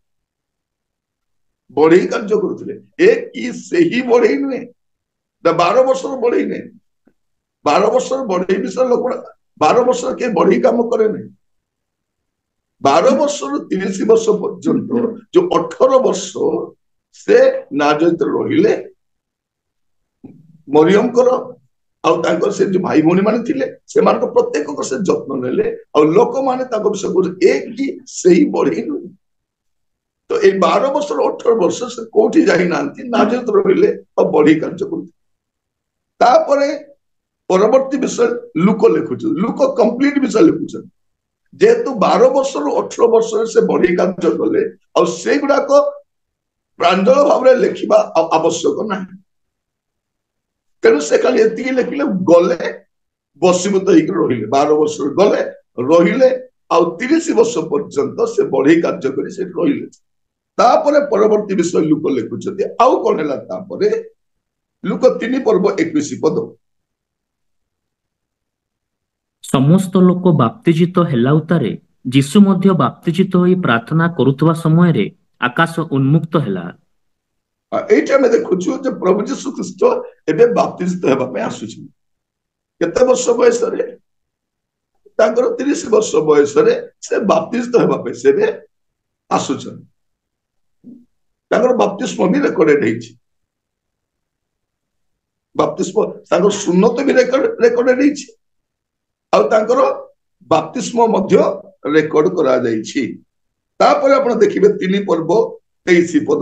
ବଢ଼େଇ କାର୍ଯ୍ୟ କରୁଥିଲେ। ଏ କି ସେହି ବଢ଼େଇ ନୁହେଁ? 12 ବର୍ଷର ବଢ଼େଇ ନୁହେଁ। 12 ବର୍ଷର ବଢ଼େଇ ବିଷୟରେ ଲୋକ 12 ବର୍ଷର କିଏ ବଢ଼େଇ କାମ କରେ ନାହିଁ। 12 ବର୍ଷରୁ 30 ବର୍ଷ ପର୍ଯ୍ୟନ୍ତ ଯୋଉ 18 ବର୍ଷ ସେ ନାଜରିତରେ ରହିଲେ। ମରିୟମଙ୍କର ଆଉ ତାଙ୍କର ସେ ଯୋଉ ଭାଇ ଭଉଣୀ ମାନେ ଥିଲେ, ସେମାନଙ୍କ ପ୍ରତ୍ୟେକଙ୍କ ସେ ଯତ୍ନ ନେଲେ। ଆଉ ଲୋକମାନେ ତାଙ୍କ ବିଷୟ କହୁଥିଲେ, ଏ କି ସେଇ ବଢ଼େଇ ନୁହେଁ? ତ ଏଇ 12 ବର୍ଷରୁ 18 ବର୍ଷ ସେ କୋଉଠି ଯାଇନାହାନ୍ତି, ନାଜରିତରେ ରହିଲେ ଆଉ ବଢ଼େଇ କାର୍ଯ୍ୟ କରୁଥିଲେ। ତାପରେ ପରବର୍ତ୍ତୀ ବିଷୟ ଲୁକ ଲେଖୁଛନ୍ତି। ଲୁକ କମ୍ପ୍ଲିଟ ବିଷୟ ଲେଖୁଛନ୍ତି। ଯେହେତୁ 12 ବର୍ଷରୁ 18 ବର୍ଷରେ ସେ ବଢ଼େଇ କାର୍ଯ୍ୟ କଲେ, ଆଉ ସେଗୁଡାକ ପ୍ରାଞ୍ଜଳ ଭାବରେ ଲେଖିବା ଆବଶ୍ୟକ ନାହିଁ। ତେଣୁ ସେ ଖାଲି ଏତିକି ଲେଖିଲେ, ଗଲେ ବଶୀଭୂତ ହେଇକି ରହିଲେ। 12 ବର୍ଷରୁ ଗଲେ ରହିଲେ, ଆଉ 30 ବର୍ଷ ପର୍ଯ୍ୟନ୍ତ ସେ ବଢ଼େଇ କାର୍ଯ୍ୟ କରି ସେଠି ରହିଲେ। ତାପରେ ପରବର୍ତ୍ତୀ ବିଷୟ ଲୁକ ଲେଖୁଛନ୍ତି। ଆଉ କଣ ହେଲା ତାପରେ? ଲୁକ 3 ପର୍ବ 21 ପଦ। ସମସ୍ତ ଲୋକ ବାପ୍ତିଜିତ ହେଲା ଉତ୍ତାରେ ଯୀଶୁ ମଧ୍ୟ ବାପ୍ତିଜିତ ହୋଇ ପ୍ରାର୍ଥନା କରୁଥିବା ସମୟରେ ଆକାଶ ଉନ୍ମୁକ୍ତ ହେଲା। ଏଇଠି ଆମେ ଦେଖୁଛୁ ଯେ ପ୍ରଭୁ ଯୀଶୁ ଖ୍ରୀଷ୍ଟ ଏବେ ବାପ୍ତିଜିତ ହେବା ପାଇଁ ଆସୁଛନ୍ତି। କେତେ ବର୍ଷ ବୟସରେ? ତାଙ୍କର 30 ବର୍ଷ ବୟସରେ ସେ ବାପ୍ତିଜିତ ହେବା ପାଇଁ ସେ ଏବେ ଆସୁଛନ୍ତି। ତାଙ୍କର ବାପ୍ତିସ୍ମ ବି ରେକର୍ଡେଡ ହେଇଛି। ବାପ୍ତିସ୍ମ ତାଙ୍କର ସୁନ୍ନତ ବି ରେକର୍ଡେଡ ହେଇଛି, ଆଉ ତାଙ୍କର ବାପ୍ତିସ୍ମ ମଧ୍ୟ ରେକର୍ଡ କରାଯାଇଛି। ତାପରେ ଆପଣ ଦେଖିବେ 3 ପର୍ବ 23 ପଦ।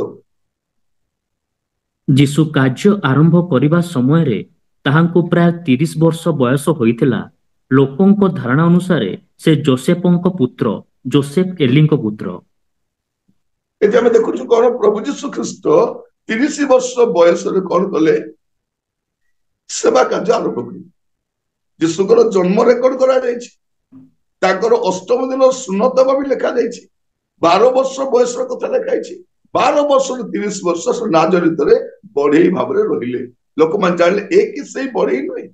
ଯୀଶୁ କାର୍ଯ୍ୟ ଆରମ୍ଭ କରିବା ସମୟରେ ତାହାଙ୍କୁ ପ୍ରାୟ 30 ବର୍ଷ ବୟସ ହୋଇଥିଲା। ଲୋକଙ୍କ ଧାରଣା ଅନୁସାରେ ସେ ଯୋସେଫଙ୍କ ପୁତ୍ର, ଯୋସେଫ ଏଲିଙ୍କ ପୁତ୍ର। ଏଠି ଆମେ ଦେଖୁଛୁ କଣ? ପ୍ରଭୁ ଯୀଶୁ ଖ୍ରୀଷ୍ଟ 30 ବର୍ଷ ବୟସରେ କଣ କଲେ? ସେବା କାର୍ଯ୍ୟ ଆରମ୍ଭ କଲେ। ଯୀଶୁଙ୍କର ଜନ୍ମ ରେକର୍ଡ କରାଯାଇଛି। ତାଙ୍କର ଅଷ୍ଟମ ଦିନ ସୁନ୍ନତ ବି ଲେଖାଯାଇଛି। 12 ବର୍ଷ ବୟସର କଥା ଲେଖାଯାଇଛି। 12 ବର୍ଷରୁ 30 ବର୍ଷ ନାଜରିତରେ ବଢ଼େଇ ଭାବରେ ରହିଲେ। ଲୋକମାନେ ଜାଣିଲେ, ଏ କି ସେଇ ବଢ଼େଇ ନୁହେଁ?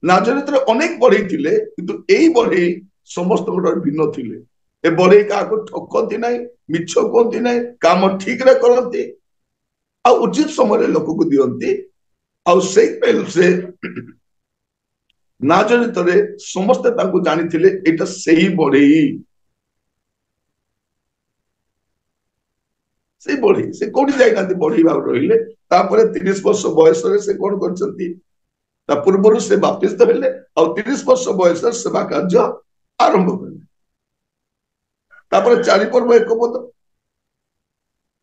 ନାଜରିତରେ ଅନେକ ବଢ଼େଇ ଥିଲେ, କିନ୍ତୁ ଏଇ ବଢ଼େଇ ସମସ୍ତଙ୍କଠାରୁ ଭିନ୍ନ ଥିଲେ। ଏ ବଢ଼େଇ କାହାକୁ ଠକନ୍ତି ନାହିଁ, ମିଛ କୁହନ୍ତି ନାହିଁ, କାମ ଠିକରେ କରନ୍ତି, ଆଉ ଉଚିତ ସମୟରେ ଲୋକକୁ ଦିଅନ୍ତି। ଆଉ ସେଇଥିପାଇଁ ସେ ନାଜରିତରେ ସମସ୍ତେ ତାଙ୍କୁ ଜାଣିଥିଲେ, ଏଇଟା ସେହି ବଢ଼େଇ। ସେଇ ବଢ଼େଇ, ସେ କୋଉଠି ଯାଇନାହାନ୍ତି, ବଢ଼େଇ ଭାବରେ ରହିଲେ। ତାପରେ 30 ବର୍ଷ ବୟସରେ ସେ କଣ କରିଛନ୍ତି? ତା ପୂର୍ବରୁ ସେ ବାପ୍ତିସ୍ମ ହେଲେ, ଆଉ 30 ବର୍ଷ ବୟସରେ ସେବା କାର୍ଯ୍ୟ ଆରମ୍ଭ କଲେ। ତାପରେ 4 ପର୍ବ 1 ପଦ।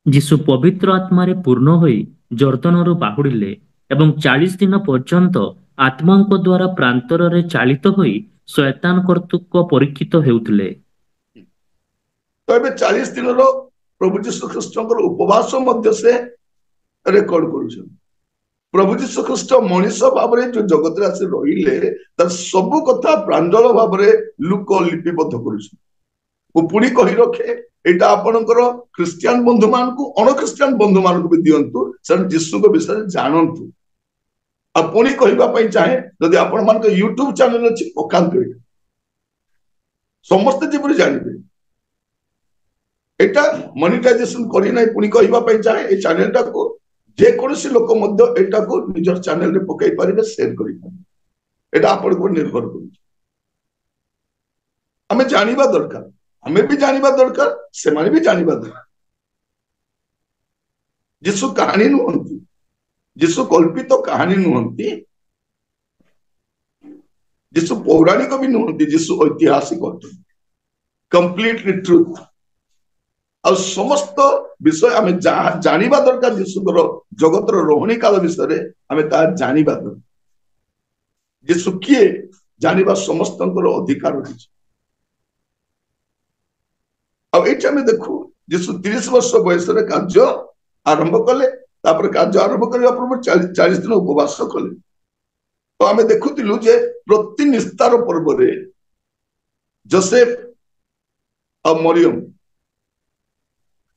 ଯୀଶୁ ପବିତ୍ର ଆତ୍ମାରେ ପୂର୍ଣ୍ଣ ହୋଇ ଜର୍ଦ୍ଦନରୁ ବାହୁଡ଼ିଲେ ଏବଂ 40 ଦିନ ପର୍ଯ୍ୟନ୍ତ ଆତ୍ମାଙ୍କ ଦ୍ୱାରା ପ୍ରାନ୍ତରରେ ଚାଳିତ ହୋଇ ଶୟତାନ କର୍ତ୍ତୃକ ପରୀକ୍ଷିତ ହେଉଥିଲେ। ତ ଏବେ 40 ଦିନର ପ୍ରଭୁ ଯୀଶୁ ଖ୍ରୀଷ୍ଟଙ୍କର ଉପବାସ ମଧ୍ୟ ସେ ରେକର୍ଡ କରୁଛନ୍ତି। ପ୍ରଭୁ ଯୀଶୁ ଖ୍ରୀଷ୍ଟ ମଣିଷ ଭାବରେ ଯୋଉ ଜଗତରେ ଆସି ରହିଲେ ତାର ସବୁ କଥା ପ୍ରାଞ୍ଜଳ ଭାବରେ ଲୋକ ଲିପିବଦ୍ଧ କରୁଛନ୍ତି। ମୁଁ ପୁଣି କହି ରଖେ, ଏଇଟା ଆପଣଙ୍କର ଖ୍ରୀଷ୍ଟିଆନ ବନ୍ଧୁ ମାନଙ୍କୁ ଅଣଖ୍ରୀଷ୍ଟିଆନ ବନ୍ଧୁ ମାନଙ୍କୁ ବି ଦିଅନ୍ତୁ, ସେମାନେ ଯୀଶୁଙ୍କ ବିଷୟରେ ଜାଣନ୍ତୁ। ଆଉ ପୁଣି କହିବା ପାଇଁ ଚାହେଁ, ଯଦି ଆପଣ ମାନଙ୍କ ୟୁଟ୍ୟୁବ ଚ୍ୟାନେଲ ଅଛି ପକାନ୍ତୁ, ଏଇଟା ସମସ୍ତେ ଯେପରି ଜାଣିବେ। ଏଇଟା ମନିଟାଇଜେସନ କରିନାହିଁ, ପୁଣି କହିବା ପାଇଁ ଚାହେଁ ଏଇ ଚ୍ୟାନେଲଟାକୁ ଯେକୌଣସି ଲୋକ ମଧ୍ୟ ଏଇଟାକୁ ନିଜର ଚ୍ୟାନେଲରେ ପକାଇ ପାରିବେ, ସେୟାର କରିପାରିବେ। ଏଇଟା ଆପଣଙ୍କ ଉପରେ ନିର୍ଭର କରୁଛି। ଆମେ ଜାଣିବା ଦରକାର, ଆମେ ବି ଜାଣିବା ଦରକାର, ସେମାନେ ବି ଜାଣିବା ଦରକାର। ଯୀଶୁ କାହାଣୀ ନୁହନ୍ତି, ଯୀଶୁ କଳ୍ପିତ କାହାଣୀ ନୁହନ୍ତି, ଯୀଶୁ ପୌରାଣିକ ବି ନୁହନ୍ତି, ଯୀଶୁ ଐତିହାସିକ ଅଟନ୍ତି, କମ୍ପ୍ଲିଟଲି ଟ୍ରୁଥ। ଆଉ ସମସ୍ତ ବିଷୟ ଆମେ ଜାଣିବା ଦରକାର। ଯୀଶୁଙ୍କର ଜଗତର ରହଣୀ କାଳ ବିଷୟରେ ଆମେ ତାହା ଜାଣିବା ଦରକାର। ଯୀଶୁ କିଏ ଜାଣିବା ସମସ୍ତଙ୍କର ଅଧିକାର ରହିଛି। ଆଉ ଏଇଠି ଆମେ ଦେଖୁ ଯୀଶୁ 30 ବର୍ଷ ବୟସରେ କାର୍ଯ୍ୟ ଆରମ୍ଭ କଲେ। ତାପରେ କାର୍ଯ୍ୟ ଆରମ୍ଭ କରିବା ପୂର୍ବରୁ 40 ଦିନ ଉପବାସ କଲେ। ତ ଆମେ ଦେଖୁଥିଲୁ ଯେ ପ୍ରତି ନିସ୍ତାର ପର୍ବରେ ଯୋସେଫ ଆଉ ମରିୟମ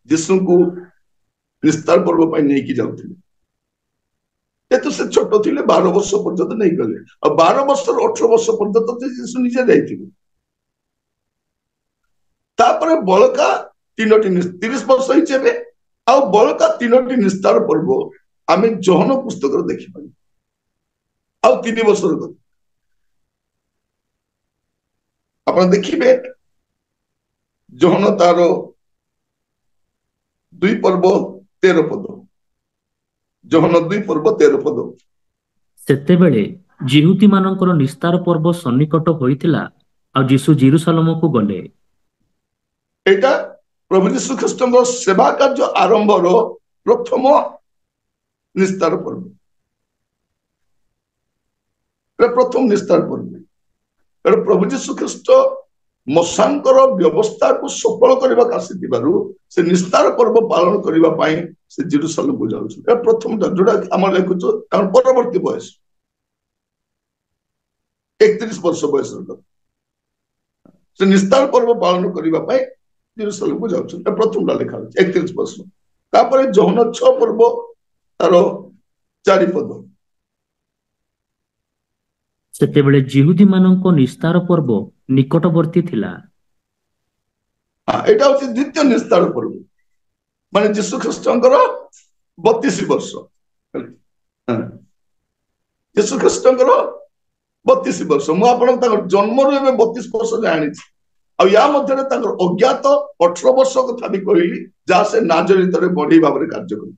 ଯୀଶୁଙ୍କୁ ନିସ୍ତାର ପର୍ବ ପାଇଁ ନେଇକି ଯାଉଥିଲେ। ଯେହେତୁ ସେ ଛୋଟ ଥିଲେ 12 ବର୍ଷ ପର୍ଯ୍ୟନ୍ତ ନେଇଗଲେ। ଆଉ 12 ବର୍ଷରୁ 18 ବର୍ଷ ପର୍ଯ୍ୟନ୍ତ ଯୀଶୁ ନିଜେ ଯାଇଥିଲେ। ତାପରେ ବଳକା 3ଟି 30 ବର୍ଷ ହେଇଛି ଏବେ, ଆଉ ବଳକା 3ଟି ନିସ୍ତାର ପର୍ବ ଆମେ ଯୋହନ ପୁସ୍ତକରେ ଦେଖିପାରିବା। ଆଉ 3 ବର୍ଷର କଥା ଆପଣ ଦେଖିବେ, ଯୋହନ ତାର 2 ପର୍ବ 13 ପଦ, ଯୋହନ 2 ପର୍ବ 13 ପଦ। ସେତେବେଳେ ଜିହୁଦୀ ମାନଙ୍କର ନିସ୍ତାର ପର୍ବ ସନ୍ନିକଟ ହୋଇଥିଲା, ଆଉ ଯୀଶୁ ଜେରୁସାଲେମକୁ ଗଲେ। ଏଇଟା ପ୍ରଭୁ ଯୀଶୁ ଖ୍ରୀଷ୍ଟଙ୍କ ସେବା କାର୍ଯ୍ୟ ଆରମ୍ଭର ପ୍ରଥମ ନିସ୍ତାର ପର୍ବ। ପ୍ରଥମ ନିସ୍ତାର ପର୍ବ। ପ୍ରଭୁ ଯୀଶୁ ଖ୍ରୀଷ୍ଟ ମଶାଙ୍କର ବ୍ୟବସ୍ଥାକୁ ସଫଳ କରିବାକୁ ଆସିଥିବାରୁ ସେ ନିସ୍ତାର ପର୍ବ ପାଳନ କରିବା ପାଇଁ ସେ ଜେରୁସାଲେମକୁ ଯାଉଛନ୍ତି। ଏ ପ୍ରଥମଟା ଯୋଉଟା ଆମର ଲେଖୁଛୁ ତାଙ୍କର ପରବର୍ତ୍ତୀ ବୟସ 31 ବର୍ଷ ବୟସର କଥା। ସେ ନିସ୍ତାର ପର୍ବ ପାଳନ କରିବା ପାଇଁ ଜେରୁସାଲେମକୁ ଯାଉଛନ୍ତି। ପ୍ରଥମଟା ଲେଖା ଅଛି 31 ବର୍ଷ। ତାପରେ ଯୋହନ 6 ପର୍ବ ତାର 4 ପଦ। ସେତେବେଳେ ଜିହୁଦୀ ମାନଙ୍କ ନିସ୍ତାର ପର୍ବ ନିକଟବର୍ତ୍ତୀ ଥିଲା। ଏଇଟା ହଉଛି ଦ୍ୱିତୀୟ ନିସ୍ତାର ପର୍ବ, ମାନେ ଯୀଶୁ ଖ୍ରୀଷ୍ଟଙ୍କର 32 ବର୍ଷ। ଯୀଶୁ ଖ୍ରୀଷ୍ଟଙ୍କର 32 ବର୍ଷ। ମୁଁ ଆପଣଙ୍କୁ ତାଙ୍କର ଜନ୍ମରୁ ଏବେ 32 ବର୍ଷ ଜାଣିଛି। ଆଉ ୟା ମଧ୍ୟରେ ତାଙ୍କର ଅଜ୍ଞାତ 18 ବର୍ଷ କଥା ବି କହିଲି, ଯାହା ସେ ନାଜରିତରେ ବଢେଇ ଭାବରେ କାର୍ଯ୍ୟ କଲେ।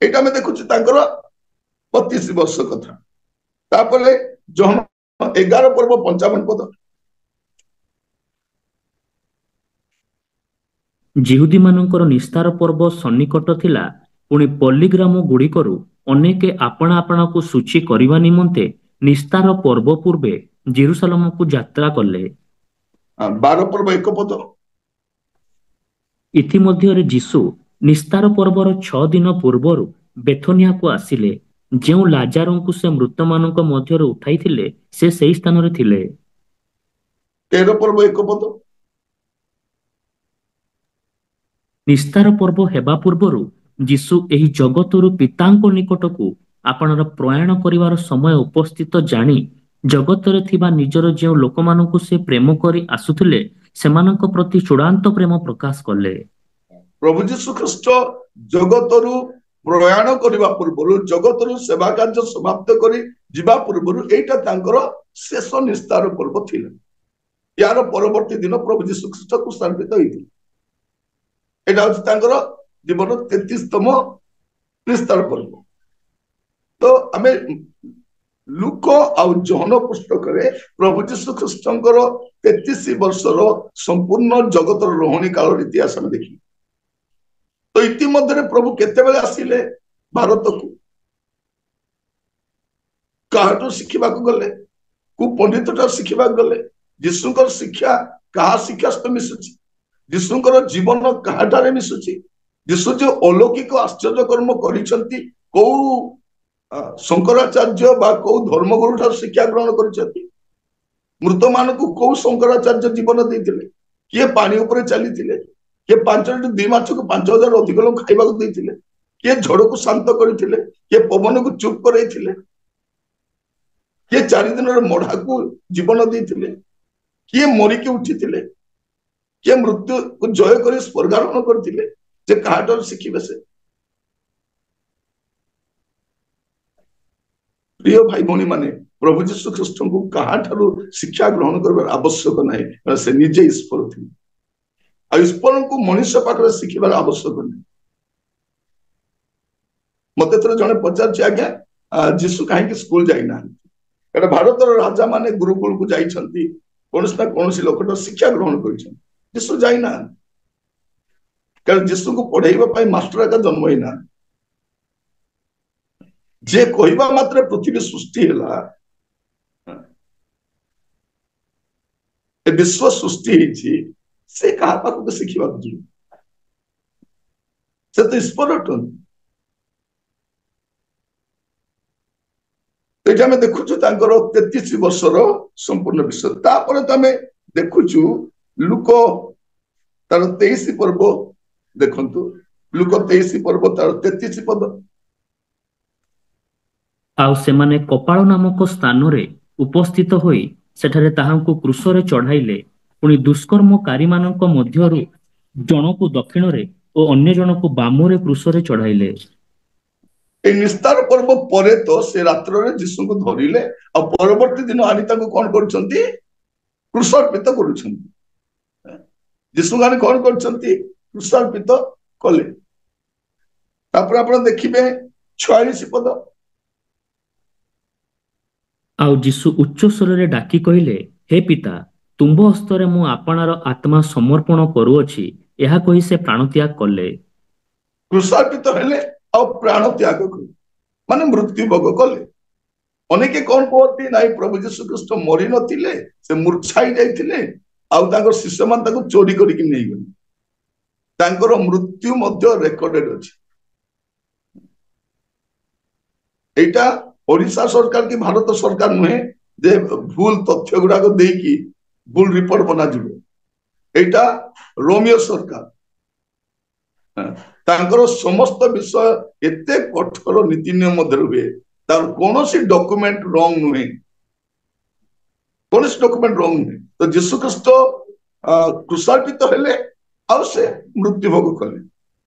ଏଇଟା ଆମେ ଦେଖୁଛୁ ତାଙ୍କର 32 ବର୍ଷ କଥା। ତାପରେ ଯୋହନ 11 ପର୍ବ 55 ପଦ। ଜିହୁଦୀ ମାନଙ୍କର ନିସ୍ତାର ପର୍ବ ସନ୍ନିକଟ ଥିଲା, ପୁଣି ପଲ୍ଲୀଗ୍ରାମ ଗୁଡ଼ିକରୁ ଅନେକେ ଆପଣା ଆପଣାକୁ ସୂଚୀ କରିବା ନିମନ୍ତେ ନିସ୍ତାର ପର୍ବ ପୂର୍ବେ ଜେରୁସାଲେମକୁ ଯାତ୍ରା କଲେ। 12 ପର୍ବ 1 ପଦ। ଇତିମଧ୍ୟରେ ଯୀଶୁ ନିସ୍ତାର ପର୍ବର 6 ଦିନ ପୂର୍ବରୁ ବେଥନିଆକୁ ଆସିଲେ। ଯେଉଁ ଲାଜାରଙ୍କୁ ସେ ମୃତମାନଙ୍କ ମଧ୍ୟରୁ ଉଠାଇଥିଲେ, ସେ ସେହି ସ୍ଥାନରେ ଥିଲେ। 13 ପର୍ବ 1 ପଦ। ନିସ୍ତାର ପର୍ବ ହେବା ପୂର୍ବରୁ ଯୀଶୁ ଏହି ଜଗତରୁ ପିତାଙ୍କ ନିକଟକୁ ଆପଣର ପ୍ରୟାଣ କରିବାର ସମୟ ଉପସ୍ଥିତ ଜାଣି ଜଗତରେ ଥିବା ନିଜର ଯେଉଁ ଲୋକମାନଙ୍କୁ ସେ ପ୍ରେମ କରି ଆସୁଥିଲେ ସେମାନଙ୍କ ପ୍ରତି ଚୂଡ଼ାନ୍ତ ପ୍ରେମ ପ୍ରକାଶ କଲେ। ପ୍ରଭୁ ଯୀଶୁ ଖ୍ରୀଷ୍ଟ ଜଗତରୁ ପ୍ରୟାଣ କରିବା ପୂର୍ବରୁ, ଜଗତରୁ ସେବା କାର୍ଯ୍ୟ ସମାପ୍ତ କରି ଯିବା ପୂର୍ବରୁ ଏଇଟା ତାଙ୍କର ଶେଷ ନିସ୍ତାର ପର୍ବ ଥିଲା। ୟାର ପରବର୍ତ୍ତୀ ଦିନ ପ୍ରଭୁ ଯୀଶୁ ଖ୍ରୀଷ୍ଟ କୃଷ୍ଣାର୍ପିତ ହେଇଥିଲେ। ଏଇଟା ହଉଛି ତାଙ୍କର ଜୀବନ 33ତମ ନିସ୍ତାର ପର୍ବ। ତ ଆମେ ଲୁକ ଆଉ ଯୋହନ ପୁସ୍ତକରେ ପ୍ରଭୁ ଯୀଶୁ ଖ୍ରୀଷ୍ଟଙ୍କର 33 ବର୍ଷର ସମ୍ପୂର୍ଣ୍ଣ ଜଗତର ରହଣୀ କାଳର ଇତିହାସ ଆମେ ଦେଖିବା। ତ ଇତିମଧ୍ୟରେ ପ୍ରଭୁ କେତେବେଳେ ଆସିଲେ ଭାରତକୁ, କାହାଠୁ ଶିଖିବାକୁ ଗଲେ? को पंडित शिखा गले जीशुकर शिक्षा क्या शिक्षा सहित मिशुची जीशुकर जीवन क्या मिशुची जीशु जो अलौकिक आश्चर्य कर्म करिसंती को शंकराचार्य बा को धर्मगुरु ठार शिक्षा ग्रहण करिसंती मृत मान को कौ शंकराचार्य जीवन देते किए पानी उपरे चली किए 5 मास को 5,000 अधिक लोग खाइबा देते किए झड़ को शांत करते किए पवन को चुप कर किए 4 दिन मढ़ा को जीवन देते किए मरिकी उठी किए मृत्यु को जय कर स्वर्गारोहण करते कहाटर शिखिबे से प्रिय भाई भौणी माने प्रभु जीशु ख्रीष्ट को कहा शिक्षा ग्रहण कर आवश्यक ना से निजे ईश्वर थे ईश्वर को मनुष्य पाखे शिखार आवश्यक नहीं मत जड़े पचार आज्ञा जीशु कहीं स्कूल जाइना भारत राजा माने गुरुकुल को जाइछंती कौन ना कौन लोक शिक्षा ग्रहण कर जाइना कारण जीशु को पढ़ाई मास्टर का जन्म ही ना जे कहवा मात्र पृथ्वी सृष्टि है विश्व सृष्टि से कहा पाखक शिखा से तो ईश्वर अटन ये आम देखुचु 33 वर्षर संपूर्ण विषय तापर तो आम देखुचु लुक तार 23 पर्व देखंतु लुक 23 पर्व तार 33 पद आउ सेमाने कपाल नामक स्थान रे उपस्थित होई सेठारे ताहांकु क्रूसरे चढ़ाइले पुणी दुष्कर्मकारी मानक मध्यरु जनकु दक्षिण रे ओ अन्य जनकु बामरे क्रूसरे चढ़ाइले निस्तार पर्व परे तो से रात्र रे जीशु को धरिले और परवर्ती दिन आनी ताको कोन करछंती क्रूसार्पित करूछंती जीशु गाने कोन करछंती क्रूसार्पित कले तापर आपण देखिबे 46 पद आउ जीशु उच्च स्वर रे डाकी कहिले हे पिता तुंब हस्तरे मु आपणार आत्मा समर्पण करूअछि एहा कहि से प्राण त्याग कले क्रूसार्पित हेले और प्राण त्याग माने मृत्यु भोग कले अनेके कौन कहती ना प्रभु जीशु ख्रीष्ट मरी नथिले से मूर्छाई जाइथिले आउ तांकर शिष्य मान ताको चोरी करिक नै गले तांकर मृत्यु मध्य रेकॉर्डेड अछि एटा ओडिशा सरकार की भारत सरकार नुहे जे भूल तथ्य गुड़ाक देकी भूल रिपोर्ट बना जिवो एटा रोमियो सरकार तांकर समस्त विषय एते कठोर नीति नियम मध्य हुए तार कोनोसी डॉक्यूमेंट रॉन्ग नुहे कोनोसी डॉक्यूमेंट रॉन्ग नुहे तो जीशु ख्रीष्ट क्रूसार्पित हेले और से मृत्यु भोग कले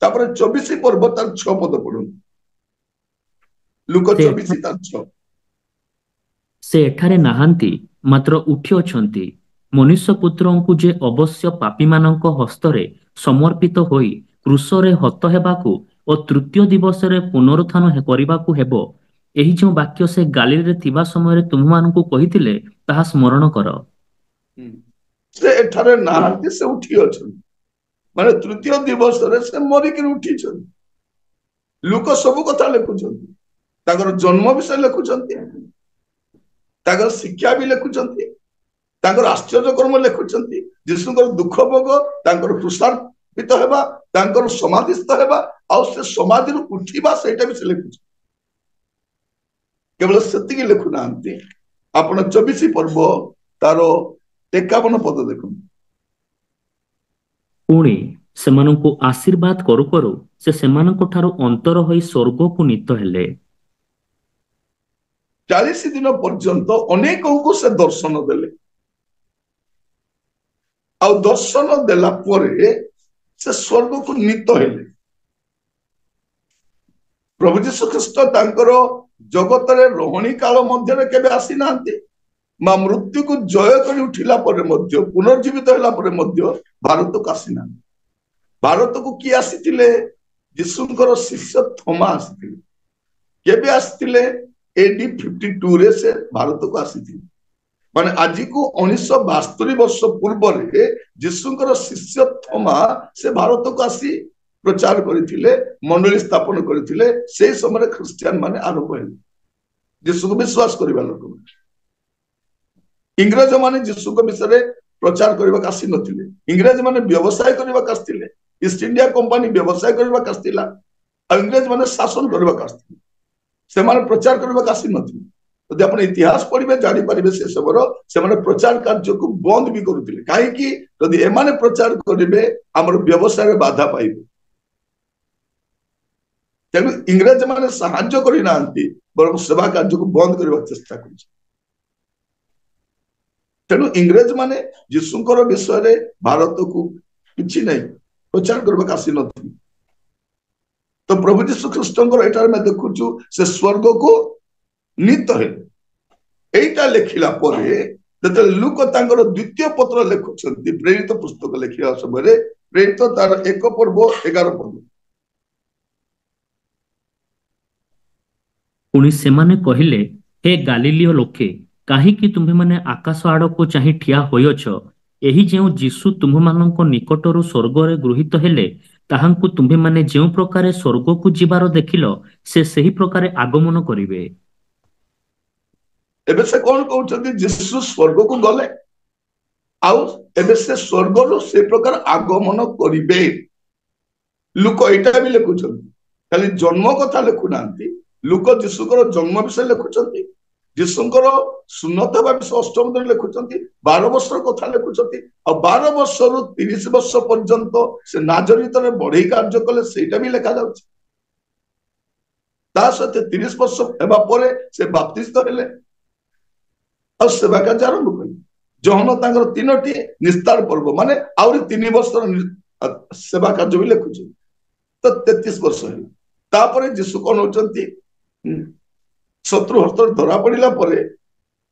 तापर 24 पर्व तार 6 पद पढुन लुक 24 तार 6 से एठारे नाहांती मात्र उठी अछंती मनुष्य पुत्रंकु जे अवश्य पापी मानक हस्तरे समर्पित होई क्रूसरे हत हेबाकू और तृतीय दिवस रे पुनरुत्थान करिबाकू हेबो एही जो वाक्य से गालिल रे थिबा समय रे तुममानकू कहिथिले ताहा स्मरण कर से एठारे नाहांती से उठी अछन माने तृतीय दिवस रे से मरि के उठी छन लोक सब कथा लेखुछंती ताकर जन्म विषय लेखुछंती ताकर शिक्षा भी लेखुछंती ताकर आश्चर्य कर्म लेखुछंती जीशुकर दुख भोग ताकर क्रूसार्पित हेबा तांकर समाधिस्थ हेबा आ से समाधि उठिबा सेटा भी से लेखुछ केवल सेतिकी लेखु नांती आपण 24 पर्व तार 51 पद देखु पुणी सेमानंकु आशीर्वाद करू करू से सेमानंकु ठारू अंतर होई स्वर्ग को नीत हेले 40 दिन पर्यंत अनेकों से दर्शन देले आ दर्शन देला परे से स्वर्ग को नीत हेले प्रभु जीशु ख्रीष्ट तांकर जगत रे रोहणी काल मध्य केबे आसी नांती मा मृत्यु को जय कर उठिला परे मध्य पुनर्जीवित होला परे मध्य भारत को आसी ना भारत को की आसीतिले जीशुकर शिष्य थोमा आसीतिले केबे आसीतिले एडी 52 रे से भारत को आसीतिले माने आज को 1972 वर्ष पूर्व रे जीशुकर शिष्य थोमा से भारत को आसी प्रचार करथिले मंडली स्थापन करथिले से समय क्रिश्चियन माने आरंभ हेले जीशु को विश्वास करबा लोक इंग्रज माने जीशुक विषय प्रचार करने आसी नथिले। इंग्रज माने व्यवसाय करने आसथिले। ईस्ट इंडिया कंपनी व्यवसाय करने आसथिला। इंग्रज माने शासन करने आसथिले। से माने प्रचार करने आसी नथिले। यदि आप इतिहास पढ़े जापर से सबର से प्रचार कार्य को बंद भी करुले कहीं यदि एमाने प्रचार करेंगे आमर व्यवसाय बाधा पाइबे। तेणु इंग्रज माने साहाय्य करना बर सेवा कार्य को बंद करने चेष्टा कर। तेणु इंग्रज माने जीशुकर विषय भारत को किसी नहीं प्रचार करने आसी न। तो प्रभु जीशु ख्रीष्टर एटार में देखुचु से स्वर्ग को नीत है एटा लिखिला परे जते लुक तांगर द्वितीय पत्र लिखुछंती प्रेरित पुस्तक लिखिया समय प्रेरित तार 1 पर्व 11 पर्व। पुणी सेमाने कहिले हे गालिलियो लोके काहीकि तुम्हे माने आकाश आड़को चाहि ठिया होयछ एही जेउ जीशु तुम्ह मानक निकटरू स्वर्गरे गृहीत हेले ताहांकु तुम्हे माने जेउ प्रकारे स्वर्गकु जिबार देखिलो से सही प्रकारे आगमन करिवे। एबे से कौन कहउछंती जीशु स्वर्ग को गले आउ एबे से स्वर्ग रो से प्रकार आगमन करिवे। लुक एटा भी लिखुछंती खाली जन्म कथा लिखु नांती। लुक जीशुकर जन्म विषय लिखुछंती जीशुकर सुन्नत विषय 8 दिन लिखुछंती 12 वर्ष कथा लिखुछंती और 12 वर्ष रु 30 वर्ष पर्यंत से नाजरीत रे बढ़ई कार्य कले सेटा भी लिखा जाउछ। ता सते 30 वर्ष हेबा परे से बाप्तिस्ट हेले और सेवा कार्य आरंभ कले। जहन तांगर 3टी निस्तार पर्व माने आउरी 3 वर्ष सेवा कार्य भी लिखुछ तो 33 वर्ष है। तापरे जीशु कोन होचंती शत्रु हस्त धरा पड़िला परे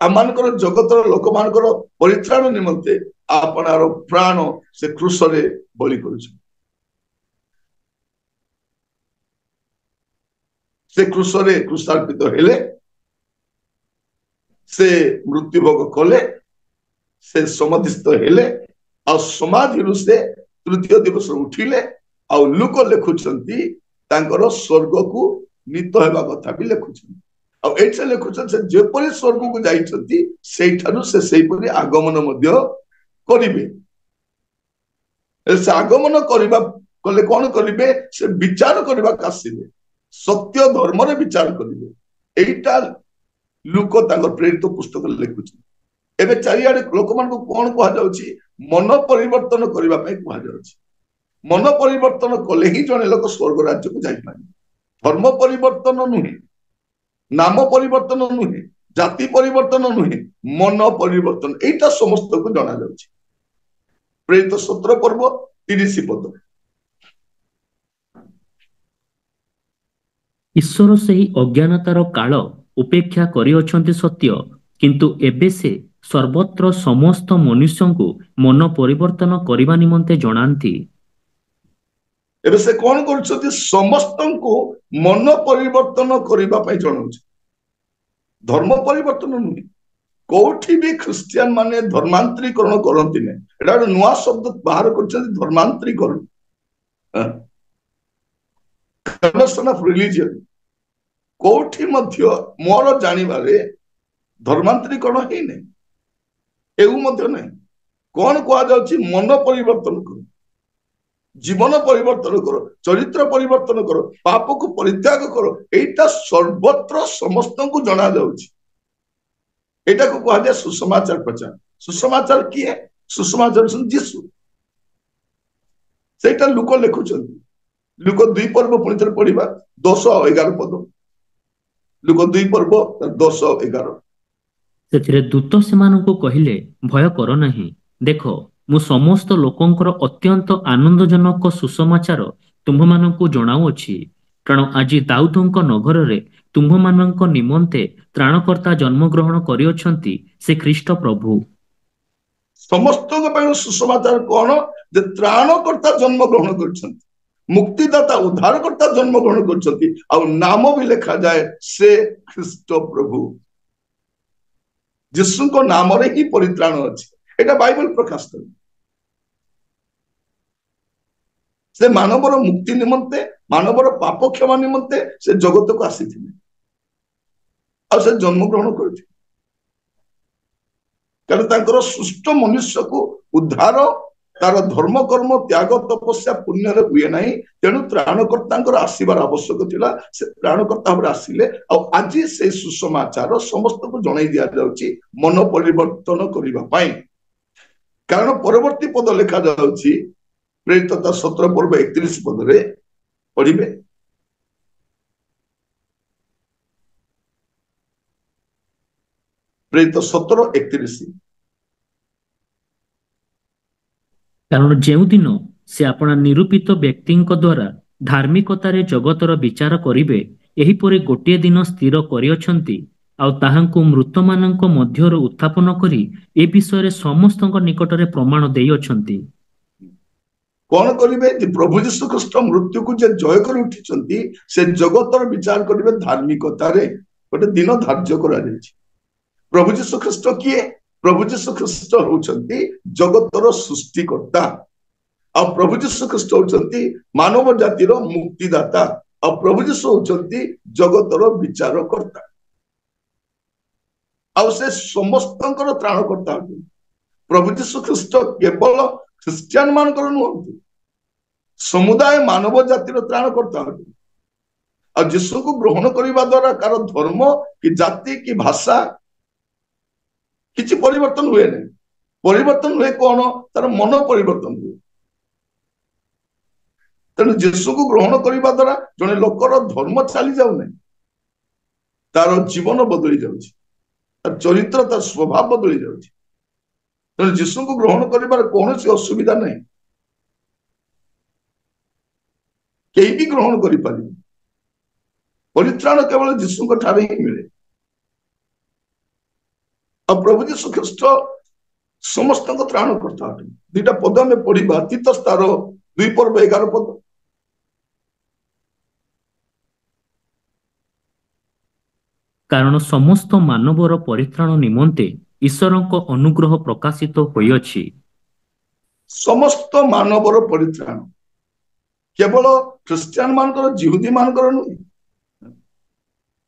आमानकर जगतर लोक मानकर परित्राण निमंते आपनार प्राण से क्रूस रे बलि करूछ। से क्रूस रे क्रूसार्पित हेले से मृत्यु भोग कले से समाधिस्थ हेले और समाधि से तृतीय दिवस उठिले और लुक लिखुछंती तांकर स्वर्ग को नीत हेबा कथा भी लिखुछंती और एठसे लिखुछन से जेपरि स्वर्ग को जाइछंती सेठारु से सेपरि आगमन मध्य करिवे। से आगमन करिबा कले कोन करिवे से विचार करिबा कासिबे सत्य धर्म रे विचार करिवे। एटा लुक तांगर प्रेरित पुस्तक लिखुछन। एबे चारियाडे लोक मान को कोन कहा जाउची मन परिवर्तन करिबा पय कहा जाउची। मन परिवर्तन कले ही जने लोक स्वर्ग राज्य को जाई पारे। धर्म परिवर्तन नुहे नाम परिवर्तन नुहे जाति परिवर्तन नुहे मन परिवर्तन एटा समस्त को जाना जाउची। प्रेरित 17 पर्व 30 पद। ईश्वर सही अज्ञानतार काल उपेक्षा करिअछन्ति सत्य किंतु एबे से सर्वत्र समस्त मनुष्य को मन परिवर्तन करिबा निमंते जणांती। एबे से कौन कर समस्त को मन परिवर्तन करने जनाऊँ। धर्म परिवर्तन नुहे कौटी भी ख्रिस्टियन माने धर्मांतरीकरण करती ना नुआ शब्द बाहर कर धर्मांतरीकरण ऑफ रिलीजन कौटी मध्य मोर जानिबारे धर्मांतरीकरण ही नहीं एवं मध्य नहीं। कौन कहा जाउची मन परिवर्तन कर जीवन परिवर्तन करो चरित्र परिवर्तन करो पाप को परित्याग करो एटा सर्वत्र समस्त को जना जाउची। एटा को कहा जाए सुसमाचार प्रचार। सुसमाचार किए सुसमाचार जीशु सेटा लुक लिखुछंती। लुक 2 पर्व पुणी थे पढ़ा 10 और 11 पद। लुक 2 पर्व 10 और 11 सेथिरे दूत सेमानंकु कहिले भय करो नहीं देखो मु समस्त लोकंकर अत्यंत आनंदजनक सुसमाचार तुम्ह मानंकु जणाउअछि कारण आज दाऊदंक नगर रे तुम्ह मानंक निमंते त्राणकर्ता जन्म ग्रहण करिअछंती से ख्रीष्ट प्रभु। समस्त सुसमाचार कौन जे त्राणकर्ता जन्म ग्रहण करछंती मुक्तिदाता उद्धारकर्ता जन्म ग्रहण करछंती और नाम भी लिखा जाए से ख्रीष्ट प्रभु। जीशु को नाम रे ही परित्राण अछि। एटा बाइबल प्रकाश कर से मानवर मुक्ति निमंते मानवर पाप क्षमा निमंते से जगत को आसी और से जन्म ग्रहण करथिले। କାରଣ ତାଙ୍କର ସୁଷ୍ଠ ମନୁଷ୍ୟକୁ ଉଦ୍ଧାର ତାର ଧର୍ମ କର୍ମ ତ୍ୟାଗ ତପସ୍ୟା ପୁଣ୍ୟରେ ହୁଏ ନାହିଁ, ତେଣୁ ତ୍ରାଣକର୍ତ୍ତାଙ୍କର ଆସିବାର ଆବଶ୍ୟକ ଥିଲା। ସେ ତ୍ରାଣକର୍ତ୍ତା ଭାବରେ ଆସିଲେ। ଆଉ ଆଜି ସେଇ ସୁସମାଚାର ସମସ୍ତଙ୍କୁ ଜଣାଇ ଦିଆଯାଉଛି ମନ ପରିବର୍ତ୍ତନ କରିବା ପାଇଁ। କାରଣ ପରବର୍ତ୍ତୀ ପଦ ଲେଖାଯାଉଛି ପ୍ରେରିତ 17 ପର୍ବ 31 ପଦରେ ପଢିବେ। ପ୍ରେରିତ 17:31। କାରଣ ଯେଉଁଦିନ ସେ ଆପଣା ନିରୂପିତ ବ୍ୟକ୍ତିଙ୍କ ଦ୍ୱାରା ଧାର୍ମିକତାରେ ଜଗତର ବିଚାର କରିବେ, ଏହିପରି ଗୋଟିଏ ଦିନ ସ୍ଥିର କରିଅଛନ୍ତି, ଆଉ ତାହାଙ୍କୁ ମୃତମାନଙ୍କ ମଧ୍ୟରୁ ଉତ୍ଥାପନ କରି ଏ ବିଷୟରେ ସମସ୍ତଙ୍କ ନିକଟରେ ପ୍ରମାଣ ଦେଇଅଛନ୍ତି। କଣ କରିବେ? ଯେ ପ୍ରଭୁ ଯୀଶୁ ଖ୍ରୀଷ୍ଟ ମୃତ୍ୟୁକୁ ଯେ ଜୟ କରି ଉଠିଛନ୍ତି, ସେ ଜଗତର ବିଚାର କରିବେ ଧାର୍ମିକତାରେ। ଗୋଟେ ଦିନ ଧାର୍ଯ୍ୟ କରାଯାଇଛି। ପ୍ରଭୁ ଯୀଶୁ ଖ୍ରୀଷ୍ଟ କିଏ? ପ୍ରଭୁ ଯୀଶୁ ଖ୍ରୀଷ୍ଟ ହଉଛନ୍ତି ଜଗତର ସୃଷ୍ଟିକର୍ତ୍ତା। ଆଉ ପ୍ରଭୁ ଯୀଶୁ ଖ୍ରୀଷ୍ଟ ହଉଛନ୍ତି ମାନବ ଜାତିର ମୁକ୍ତିଦାତା। ଆଉ ପ୍ରଭୁ ଯୀଶୁ ହଉଛନ୍ତି ଜଗତର ବିଚାରକର୍ତ୍ତା। ଆଉ ସେ ସମସ୍ତଙ୍କର ତ୍ରାଣକର୍ତ୍ତା ଅଟନ୍ତି। ପ୍ରଭୁ ଯୀଶୁ ଖ୍ରୀଷ୍ଟ କେବଳ ଖ୍ରୀଷ୍ଟିଆନ ମାନଙ୍କର ନୁହନ୍ତି, ସମୁଦାୟ ମାନବ ଜାତିର ତ୍ରାଣକର୍ତ୍ତା ଅଟନ୍ତି। ଆଉ ଯୀଶୁଙ୍କୁ ଗ୍ରହଣ କରିବା ଦ୍ୱାରା କାହାର ଧର୍ମ କି ଜାତି କି ଭାଷା କିଛି ପରିବର୍ତ୍ତନ ହୁଏ ନାହିଁ। ପରିବର୍ତ୍ତନ ହୁଏ କଣ? ତାର ମନ ପରିବର୍ତ୍ତନ ହୁଏ। ତେଣୁ ଯୀଶୁଙ୍କୁ ଗ୍ରହଣ କରିବା ଦ୍ୱାରା ଜଣେ ଲୋକର ଧର୍ମ ଚାଲି ଯାଉନାହିଁ, ତାର ଜୀବନ ବଦଳି ଯାଉଛି, ତାର ଚରିତ୍ର, ତାର ସ୍ୱଭାବ ବଦଳି ଯାଉଛି। ତେଣୁ ଯୀଶୁଙ୍କୁ ଗ୍ରହଣ କରିବାର କୌଣସି ଅସୁବିଧା ନାହିଁ। କେହି ବି ଗ୍ରହଣ କରିପାରିବେ। ପରିତ୍ରାଣ କେବଳ ଯୀଶୁଙ୍କ ଠାରେ ହିଁ ମିଳେ। ଆଉ ପ୍ରଭୁ ଯୀଶୁ ଖ୍ରୀଷ୍ଟ ସମସ୍ତଙ୍କ ତ୍ରାଣକର୍ତ୍ତା ଅଟନ୍ତି। ଦୁଇଟା ପଦ ଆମେ ପଢିବା। ତିତସ ତାର 2 ପର୍ବ 11 ପଦ। କାରଣ ସମସ୍ତ ମାନବର ପରିତ୍ରାଣ ନିମନ୍ତେ ଈଶ୍ୱରଙ୍କ ଅନୁଗ୍ରହ ପ୍ରକାଶିତ ହୋଇଅଛି। ସମସ୍ତ ମାନବର ପରିତ୍ରାଣ, କେବଳ ଖ୍ରୀଷ୍ଟିଆନ ମାନଙ୍କର, ଜିହୁଦୀ ମାନଙ୍କର ନୁହେଁ।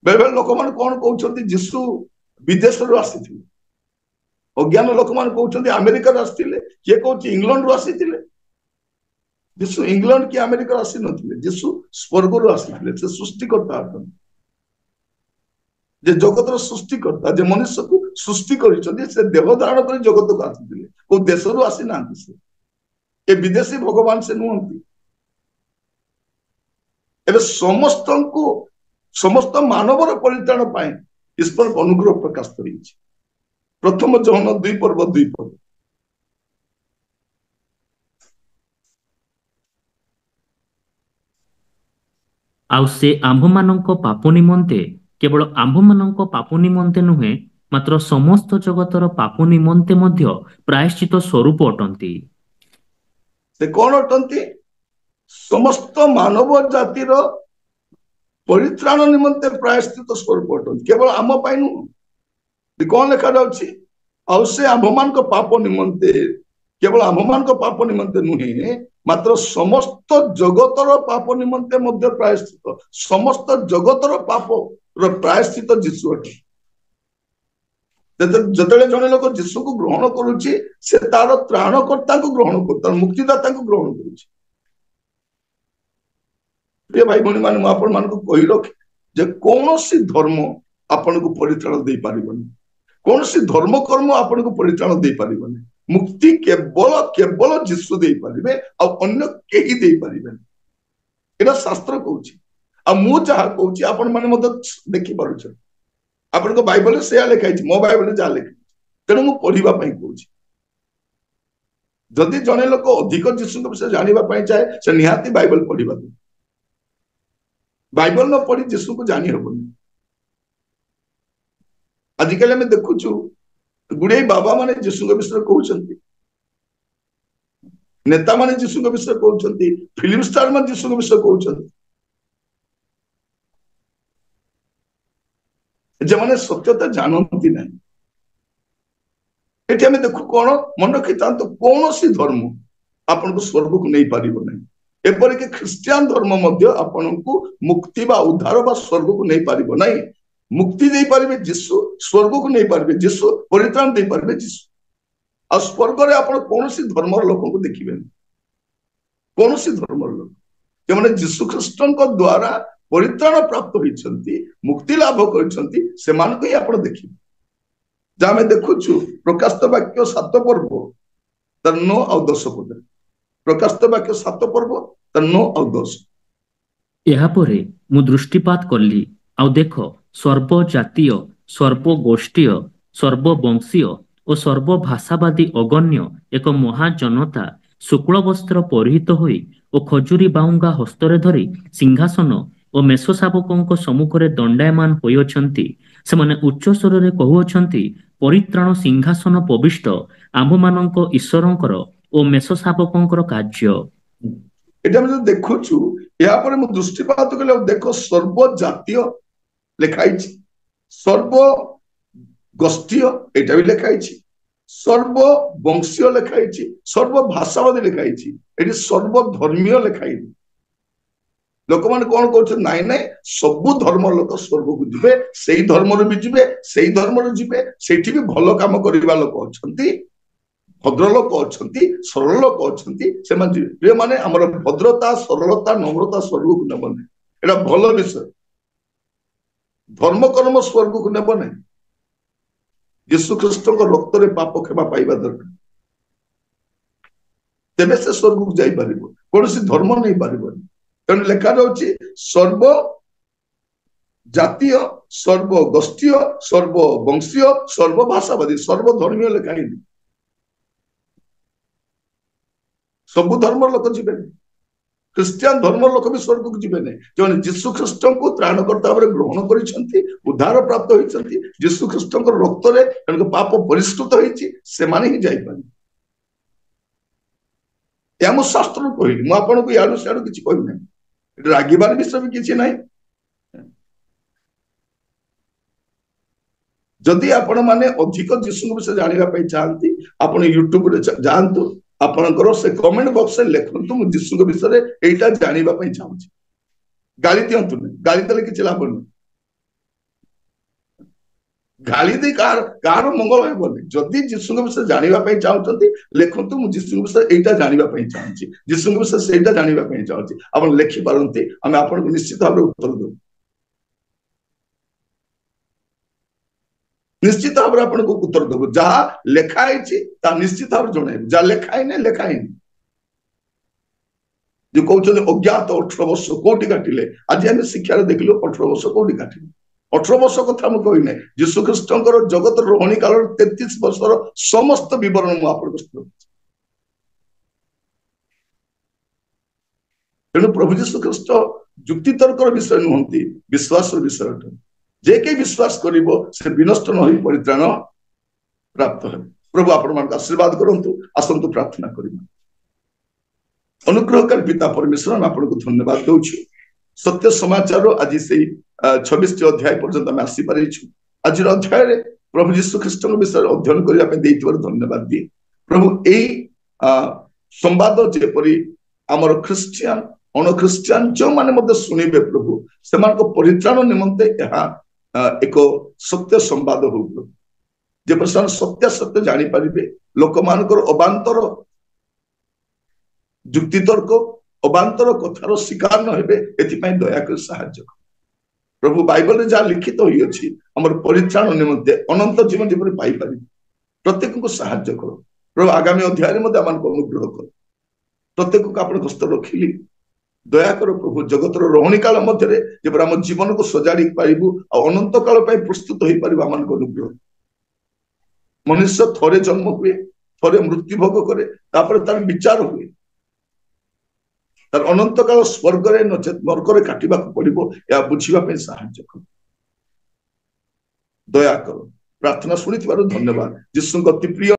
ବେଳେବେଳେ ଲୋକମାନେ କଣ କହୁଛନ୍ତି? ଯୀଶୁ ବିଦେଶରୁ ଆସିଥିଲେ। ଅଜ୍ଞାନ ଲୋକମାନେ କହୁଛନ୍ତି ଆମେରିକାରୁ ଆସିଥିଲେ, କିଏ କହୁଛି ଇଂଲଣ୍ଡରୁ ଆସିଥିଲେ। ଯୀଶୁ ଇଂଲଣ୍ଡ କି ଆମେରିକାରୁ ଆସିନଥିଲେ, ଯୀଶୁ ସ୍ୱର୍ଗରୁ ଆସିଥିଲେ। ସେ ସୃଷ୍ଟିକର୍ତ୍ତା ଅଟନ୍ତି, ଯେ ଜଗତର ସୃଷ୍ଟିକର୍ତ୍ତା, ଯେ ମନୁଷ୍ୟକୁ ସୃଷ୍ଟି କରିଛନ୍ତି। ସେ ଦେହ ଧାରଣ କରି ଜଗତକୁ ଆସିଥିଲେ, କୋଉ ଦେଶରୁ ଆସିନାହାନ୍ତି। ସେ ଏ ବିଦେଶୀ ଭଗବାନ ସେ ନୁହନ୍ତି। ଏବେ ସମସ୍ତଙ୍କୁ, ସମସ୍ତ ମାନବର ପରିତ୍ରାଣ ପାଇଁ ଈଶ୍ୱରଙ୍କ ଅନୁଗ୍ରହ ପ୍ରକାଶ କରିଛି। ପ୍ରଥମ ଜହନ 2 ପର୍ବ 2 ପଦ। ଆଉ ସେ ଆମ୍ଭମାନଙ୍କ ପାପ ନିମନ୍ତେ, କେବଳ ଆମ୍ଭମାନଙ୍କ ପାପ ନିମନ୍ତେ ନୁହେଁ, ମାତ୍ର ସମସ୍ତ ଜଗତର ପାପ ନିମନ୍ତେ ମଧ୍ୟ ପ୍ରାୟଶ୍ଚିତ ସ୍ୱରୂପ ଅଟନ୍ତି। ସେ କଣ ଅଟନ୍ତି? ସମସ୍ତ ମାନବ ଜାତିର ପରିତ୍ରାଣ ନିମନ୍ତେ ପ୍ରାୟଶ୍ଚିତ ସ୍ୱରୂପ ଅଟନ୍ତି, କେବଳ ଆମ ପାଇଁ ନୁହଁ। କଣ ଲେଖାଯାଉଛି? ଆଉ ସେ ଆମ୍ଭମାନଙ୍କ ପାପ ନିମନ୍ତେ, କେବଳ ଆମ୍ଭମାନଙ୍କ ପାପ ନିମନ୍ତେ ନୁହେଁ, ମାତ୍ର ସମସ୍ତ ଜଗତର ପାପ ନିମନ୍ତେ ମଧ୍ୟ ପ୍ରାୟଶ୍ଚିତ। ସମସ୍ତ ଜଗତର ପାପର ପ୍ରାୟଶ୍ଚିତ ଯୀଶୁ ଅଟେ। ଯେତେବେଳେ ଜଣେ ଲୋକ ଯୀଶୁକୁ ଗ୍ରହଣ କରୁଛି, ସେ ତାର ତ୍ରାଣକର୍ତ୍ତାଙ୍କୁ ଗ୍ରହଣ କରୁଛି, ତାର ମୁକ୍ତିଦାତାଙ୍କୁ ଗ୍ରହଣ କରୁଛି। ପ୍ରିୟ ଭାଇ ଭଉଣୀ ମାନେ, ମୁଁ ଆପଣ ମାନଙ୍କୁ କହି ରଖେ ଯେ କୌଣସି ଧର୍ମ ଆପଣଙ୍କୁ ପରିତ୍ରାଣ ଦେଇପାରିବନି, କୌଣସି ଧର୍ମ କର୍ମ ଆପଣଙ୍କୁ ପରିତ୍ରାଣ ଦେଇପାରିବନି। ମୁକ୍ତି କେବଳ କେବଳ ଯୀଶୁ ଦେଇପାରିବେ, ଆଉ ଅନ୍ୟ କେହି ଦେଇପାରିବେନି। ଏଇଟା ଶାସ୍ତ୍ର କହୁଛି। ଆଉ ମୁଁ ଯାହା କହୁଛି ଆପଣ ମାନେ ମଧ୍ୟ ଦେଖିପାରୁଛନ୍ତି। ଆପଣଙ୍କ ବାଇବଲରେ ସେୟା ଲେଖା ହେଇଛି, ମୋ ବାଇବଲରେ ଯାହା ଲେଖା ହେଇଛି। ତେଣୁ ମୁଁ ପଢିବା ପାଇଁ କହୁଛି। ଯଦି ଜଣେ ଲୋକ ଅଧିକ ଯୀଶୁଙ୍କ ବିଷୟରେ ଜାଣିବା ପାଇଁ ଚାହେଁ, ସେ ନିହାତି ବାଇବଲ ପଢିବା। ବାଇବଲ ନ ପଢି ଯୀଶୁକୁ ଜାଣି ହବନି। ଆଜିକାଲି ଆମେ ଦେଖୁଛୁ ଗୁଡେ ବାବା ମାନେ ଯୀଶୁଙ୍କ ବିଷୟରେ କହୁଛନ୍ତି, ନେତା ମାନେ ଯୀଶୁଙ୍କ ବିଷୟରେ କହୁଛନ୍ତି, ଫିଲ୍ମ ଷ୍ଟାର ମାନେ ଯୀଶୁଙ୍କ ବିଷୟରେ କହୁଛନ୍ତି, ଯେଉଁମାନେ ସତ୍ୟତା ଜାଣନ୍ତି ନାହିଁ। ଏଠି ଆମେ ଦେଖୁ କଣ? ମନେ ରଖିଥାନ୍ତୁ, କୌଣସି ଧର୍ମ ଆପଣଙ୍କୁ ସ୍ୱର୍ଗକୁ ନେଇପାରିବ ନାହିଁ। ଏପରିକି ଖ୍ରୀଷ୍ଟିଆନ ଧର୍ମ ମଧ୍ୟ ଆପଣଙ୍କୁ ମୁକ୍ତି ବା ଉଦ୍ଧାର ବା ସ୍ୱର୍ଗକୁ ନେଇପାରିବ ନାହିଁ। मुक्ति दे पारे जीशु, स्वर्ग को नहीं पारे जीशु, परित्राण दे पारे जीशु। आ स्वर्ग रे आपण कोनोसी धर्म लोक को देखिबे, कोनोसी धर्म लोक जे माने जीशु ख्रीष्टन को द्वारा परित्राण प्राप्त होइछंती, मुक्ति लाभ करछंती, से मान को ही आपण देखिबे। जा में देखुछु प्रकाशित वाक्य 7 पर्व तर 9 और 10 पद, प्रकाशित वाक्य 7 पर्व तर 9 और 10। ଏହା ପରେ ମୁଁ ଦୃଷ୍ଟିପାତ କଲି, ଆଉ ଦେଖ ସର୍ବ ଜାତୀୟ, ସର୍ବ ଗୋଷ୍ଠୀୟ, ସର୍ବ ବଂଶୀୟ ଓ ସର୍ବ ଭାଷାବାଦୀ ଅଗଣ୍ୟ ଏକ ମହାଜନତା ଶୁକ୍ଳ ବସ୍ତ୍ର ପରିହିତ ହୋଇ ଓ ଖଜୁରୀ ବାଉଙ୍ଗା ହସ୍ତରେ ଧରି ସିଂହାସନ ଓ ମେଷ ଶାବକଙ୍କ ସମ୍ମୁଖରେ ଦଣ୍ଡାୟମାନ ହୋଇଅଛନ୍ତି। ସେମାନେ ଉଚ୍ଚ ସ୍ୱରରେ କହୁଅଛନ୍ତି, ପରିତ୍ରାଣ ସିଂହାସନ ପ୍ରବିଷ୍ଟ ଆମ୍ଭମାନଙ୍କ ଈଶ୍ୱରଙ୍କର ଓ ମେଷ ଶାବକଙ୍କର କାର୍ଯ୍ୟ। এটা আমি দেখুଛୁ এরপরে মু দৃষ্টিপাত কলে দেখো সর্ব জাতীয় লেখাইছি, সর্ব গোষ্ঠীয় এটা বি লেখাইছি, সর্ব বংশীয় লেখাইছি, সর্ব ভাষাবাদী লেখাইছি, এটি সর্ব ধর্মীয় লেখাইনি। লোক মানে কোন করছেন, নাই নাই সবু ধর্ম লোক স্বর্গକୁ ଯିବେ, সেই ধর্মরে বি ଯିବେ, সেই ধর্মরে ଯିବେ, সেইটি বি ভাল কাম করিবা লোক অছন্তি, ভদ্রলোক অছন্তি, সরল লোক অছন্তি, সেমানে ଯିବେ। মানে আমার ভদ্রতা, সরলতা, নম্রতা স্বর্গକୁ নেব না, এটা ভাল বিষয়। ধর্ম কর্ম স্বর্গକୁ নেব না। যীশু খ্রিস্টଙ୍କ রক্তরে পাপ ক্ষমা পাইবা দরকার, তেবে সে স্বর্গକୁ ଯାଇପାରିବ, କୌଣସି ଧର୍ମ ନେଇ ପାରିବନି। ତେଣୁ ଲେଖା ଯାଉଛି ସର୍ବ ଜାତୀୟ, ସର୍ବ ଗୋଷ୍ଠୀୟ, ସର୍ବ ବଂଶୀୟ, ସର୍ବ ଭାଷାବାଦୀ, ସର୍ବ ଧର୍ମୀୟ ଲେଖା ହେଇନି। ସବୁ ଧର୍ମର ଲୋକ ଯିବେନି, ଖ୍ରୀଷ୍ଟିଆନ ଧର୍ମର ଲୋକ ବି ସ୍ୱର୍ଗକୁ ଯିବେନି। ଯେଉଁମାନେ ଯୀଶୁ ଖ୍ରୀଷ୍ଟଙ୍କୁ ତ୍ରାଣକର୍ତ୍ତା ଭାବରେ ଗ୍ରହଣ କରିଛନ୍ତି, ଉଦ୍ଧାର ପ୍ରାପ୍ତ ହୋଇଛନ୍ତି, ଯୀଶୁ ଖ୍ରୀଷ୍ଟଙ୍କ ରକ୍ତରେ ତାଙ୍କ ପାପ ପରିଷ୍କୃତ ହେଇଛି, ସେମାନେ ହିଁ ଯାଇପାରିବେ। ଏହା ମୁଁ ଶାସ୍ତ୍ରରୁ କହିଲି, ମୁଁ ଆପଣଙ୍କୁ ଇଆଡୁ ସିଆଡୁ କିଛି କହିବି ନାହିଁ, ଏଠି ରାଗିବାର ବିଷୟ ବି କିଛି ନାହିଁ। ଯଦି ଆପଣ ମାନେ ଅଧିକ ଯୀଶୁଙ୍କ ବିଷୟ ଜାଣିବା ପାଇଁ ଚାହାନ୍ତି, ଆପଣ ୟୁଟ୍ୟୁବରେ ଯାଆନ୍ତୁ, ଆପଣଙ୍କର ସେ କମେଣ୍ଟ ବକ୍ସରେ ଲେଖନ୍ତୁ, ମୁଁ ଯୀଶୁଙ୍କ ବିଷୟରେ ଏଇଟା ଜାଣିବା ପାଇଁ ଚାହୁଁଛି। ଗାଳି ଦିଅନ୍ତୁ ନାହିଁ, ଗାଳି ଦେଲେ କିଛି ଲାଭ ନାହିଁ। ଗାଳି ଦେଇ କାହାର ମଙ୍ଗଳ ହେବନି। ଯଦି ଯୀଶୁଙ୍କ ବିଷୟରେ ଜାଣିବା ପାଇଁ ଚାହୁଁଛନ୍ତି, ଲେଖନ୍ତୁ, ମୁଁ ଯୀଶୁଙ୍କ ବିଷୟରେ ଏଇଟା ଜାଣିବା ପାଇଁ ଚାହୁଁଛି, ଯୀଶୁଙ୍କ ବିଷୟରେ ସେଇଟା ଜାଣିବା ପାଇଁ ଚାହୁଁଛି। ଆପଣ ଲେଖିପାରନ୍ତି, ଆମେ ଆପଣଙ୍କୁ ନିଶ୍ଚିତ ଭାବରେ ଉତ୍ତର ଦେବୁ, ନିଶ୍ଚିତ ଭାବରେ ଆପଣଙ୍କୁ ଉତ୍ତର ଦେବୁ। ଯାହା ଲେଖା ହେଇଛି ତାହା ନିଶ୍ଚିତ ଭାବରେ ଜଣାଇବୁ, ଯାହା ଲେଖା ହେଇନି ଲେଖା ହେଇନି। ଯେ କହୁଛନ୍ତି ଅଜ୍ଞାତ 18 ବର୍ଷ କୋଉଠି କାଟିଲେ, ଆଜି ଆମେ ଶିକ୍ଷାରେ ଦେଖିଲୁ 18 ବର୍ଷ କୋଉଠି କାଟିଲେ। 18 ବର୍ଷ କଥା ମୁଁ କହି ନାହିଁ, ଯୀଶୁ ଖ୍ରୀଷ୍ଟଙ୍କର ଜଗତର ରହଣୀ କାଳର 33 ବର୍ଷର ସମସ୍ତ ବିବରଣ ମୁଁ ଆପଣଙ୍କୁ ଶୁଣାଉଛି। ତେଣୁ ପ୍ରଭୁ ଯୀଶୁ ଖ୍ରୀଷ୍ଟ ଯୁକ୍ତିତର୍କର ବିଷୟ ନୁହନ୍ତି, ବିଶ୍ୱାସର ବିଷୟ ଅଟେ। ଯେ କେହି ବିଶ୍ୱାସ କରିବ ସେ ବିନଷ୍ଟ ନ ହୋଇ ପରିତ୍ରାଣ ପ୍ରାପ୍ତ ହେବ। ପ୍ରଭୁ ଆପଣମାନଙ୍କୁ ଆଶୀର୍ବାଦ କରନ୍ତୁ। ଆସନ୍ତୁ ପ୍ରାର୍ଥନା କରିବା। ଅନୁଗ୍ରହକାରୀ ପିତା ପରମେଶ୍ୱର, ଆମେ ଆପଣଙ୍କୁ ଧନ୍ୟବାଦ ଦଉଛୁ। ସତ୍ୟ ସମାଚାର ଆଜି ସେଇ 26ଟି ଅଧ୍ୟାୟ ପର୍ଯ୍ୟନ୍ତ ଆମେ ଆସିପାରିଛୁ। ଆଜିର ଅଧ୍ୟାୟରେ ପ୍ରଭୁ ଯୀଶୁ ଖ୍ରୀଷ୍ଟଙ୍କ ବିଷୟରେ ଅଧ୍ୟୟନ କରିବା ପାଇଁ ଦେଇଥିବାରୁ ଧନ୍ୟବାଦ ଦିଏ। ପ୍ରଭୁ ଏଇ ସମ୍ବାଦ ଯେପରି ଆମର ଖ୍ରୀଷ୍ଟିଆନ, ଅଣଖ୍ରୀଷ୍ଟିଆନ ଯେଉଁମାନେ ମଧ୍ୟ ଶୁଣିବେ ପ୍ରଭୁ, ସେମାନଙ୍କ ପରିତ୍ରାଣ ନିମନ୍ତେ ଏହା ଏକ ସତ୍ୟ ସମ୍ବାଦ ହଉ ପ୍ରଭୁ। ଯେପରି ସେମାନେ ସତ୍ୟାସତ୍ୟ ଜାଣିପାରିବେ, ଲୋକମାନଙ୍କର ଅବାନ୍ତର ଯୁକ୍ତିତର୍କ, ଅବାନ୍ତର କଥାର ଶିକାର ନ ହେବେ, ଏଥିପାଇଁ ଦୟାକରି ସାହାଯ୍ୟ କର ପ୍ରଭୁ। ବାଇବଲରେ ଯାହା ଲିଖିତ ହୋଇଅଛି ଆମର ପରିତ୍ରାଣ ନିମନ୍ତେ ଅନନ୍ତ ଜୀବନ ଯେପରି ପାଇପାରିବେ, ପ୍ରତ୍ୟେକଙ୍କୁ ସାହାଯ୍ୟ କର ପ୍ରଭୁ। ଆଗାମୀ ଅଧ୍ୟାୟରେ ମଧ୍ୟ ଆମମାନଙ୍କୁ ଅନୁଗ୍ରହ କର। ପ୍ରତ୍ୟେକଙ୍କୁ ଆପଣ ହସ୍ତ ରଖିଲି, ଦୟାକର ପ୍ରଭୁ। ଜଗତର ରହଣୀ କାଳ ମଧ୍ୟରେ ଯେପରି ଆମ ଜୀବନକୁ ସଜାଡ଼ି ପାରିବୁ ଆଉ ଅନନ୍ତ କାଳ ପାଇଁ ପ୍ରସ୍ତୁତ ହେଇପାରିବୁ, ଆମମାନଙ୍କୁ ଅନୁଗ୍ରହ। ମନୁଷ୍ୟ ଥରେ ଜନ୍ମ ହୁଏ, ଥରେ ମୃତ୍ୟୁ ଭୋଗ କରେ, ତାପରେ ତାର ବିଚାର ହୁଏ। ତାର ଅନନ୍ତ କାଳ ସ୍ୱର୍ଗରେ ନଚେତ ନର୍କରେ କାଟିବାକୁ ପଡିବ, ଏହା ବୁଝିବା ପାଇଁ ସାହାଯ୍ୟ କର, ଦୟା କର। ପ୍ରାର୍ଥନା ଶୁଣିଥିବାରୁ ଧନ୍ୟବାଦ। ଯୀଶୁଙ୍କ ଅତି ପ୍ରିୟ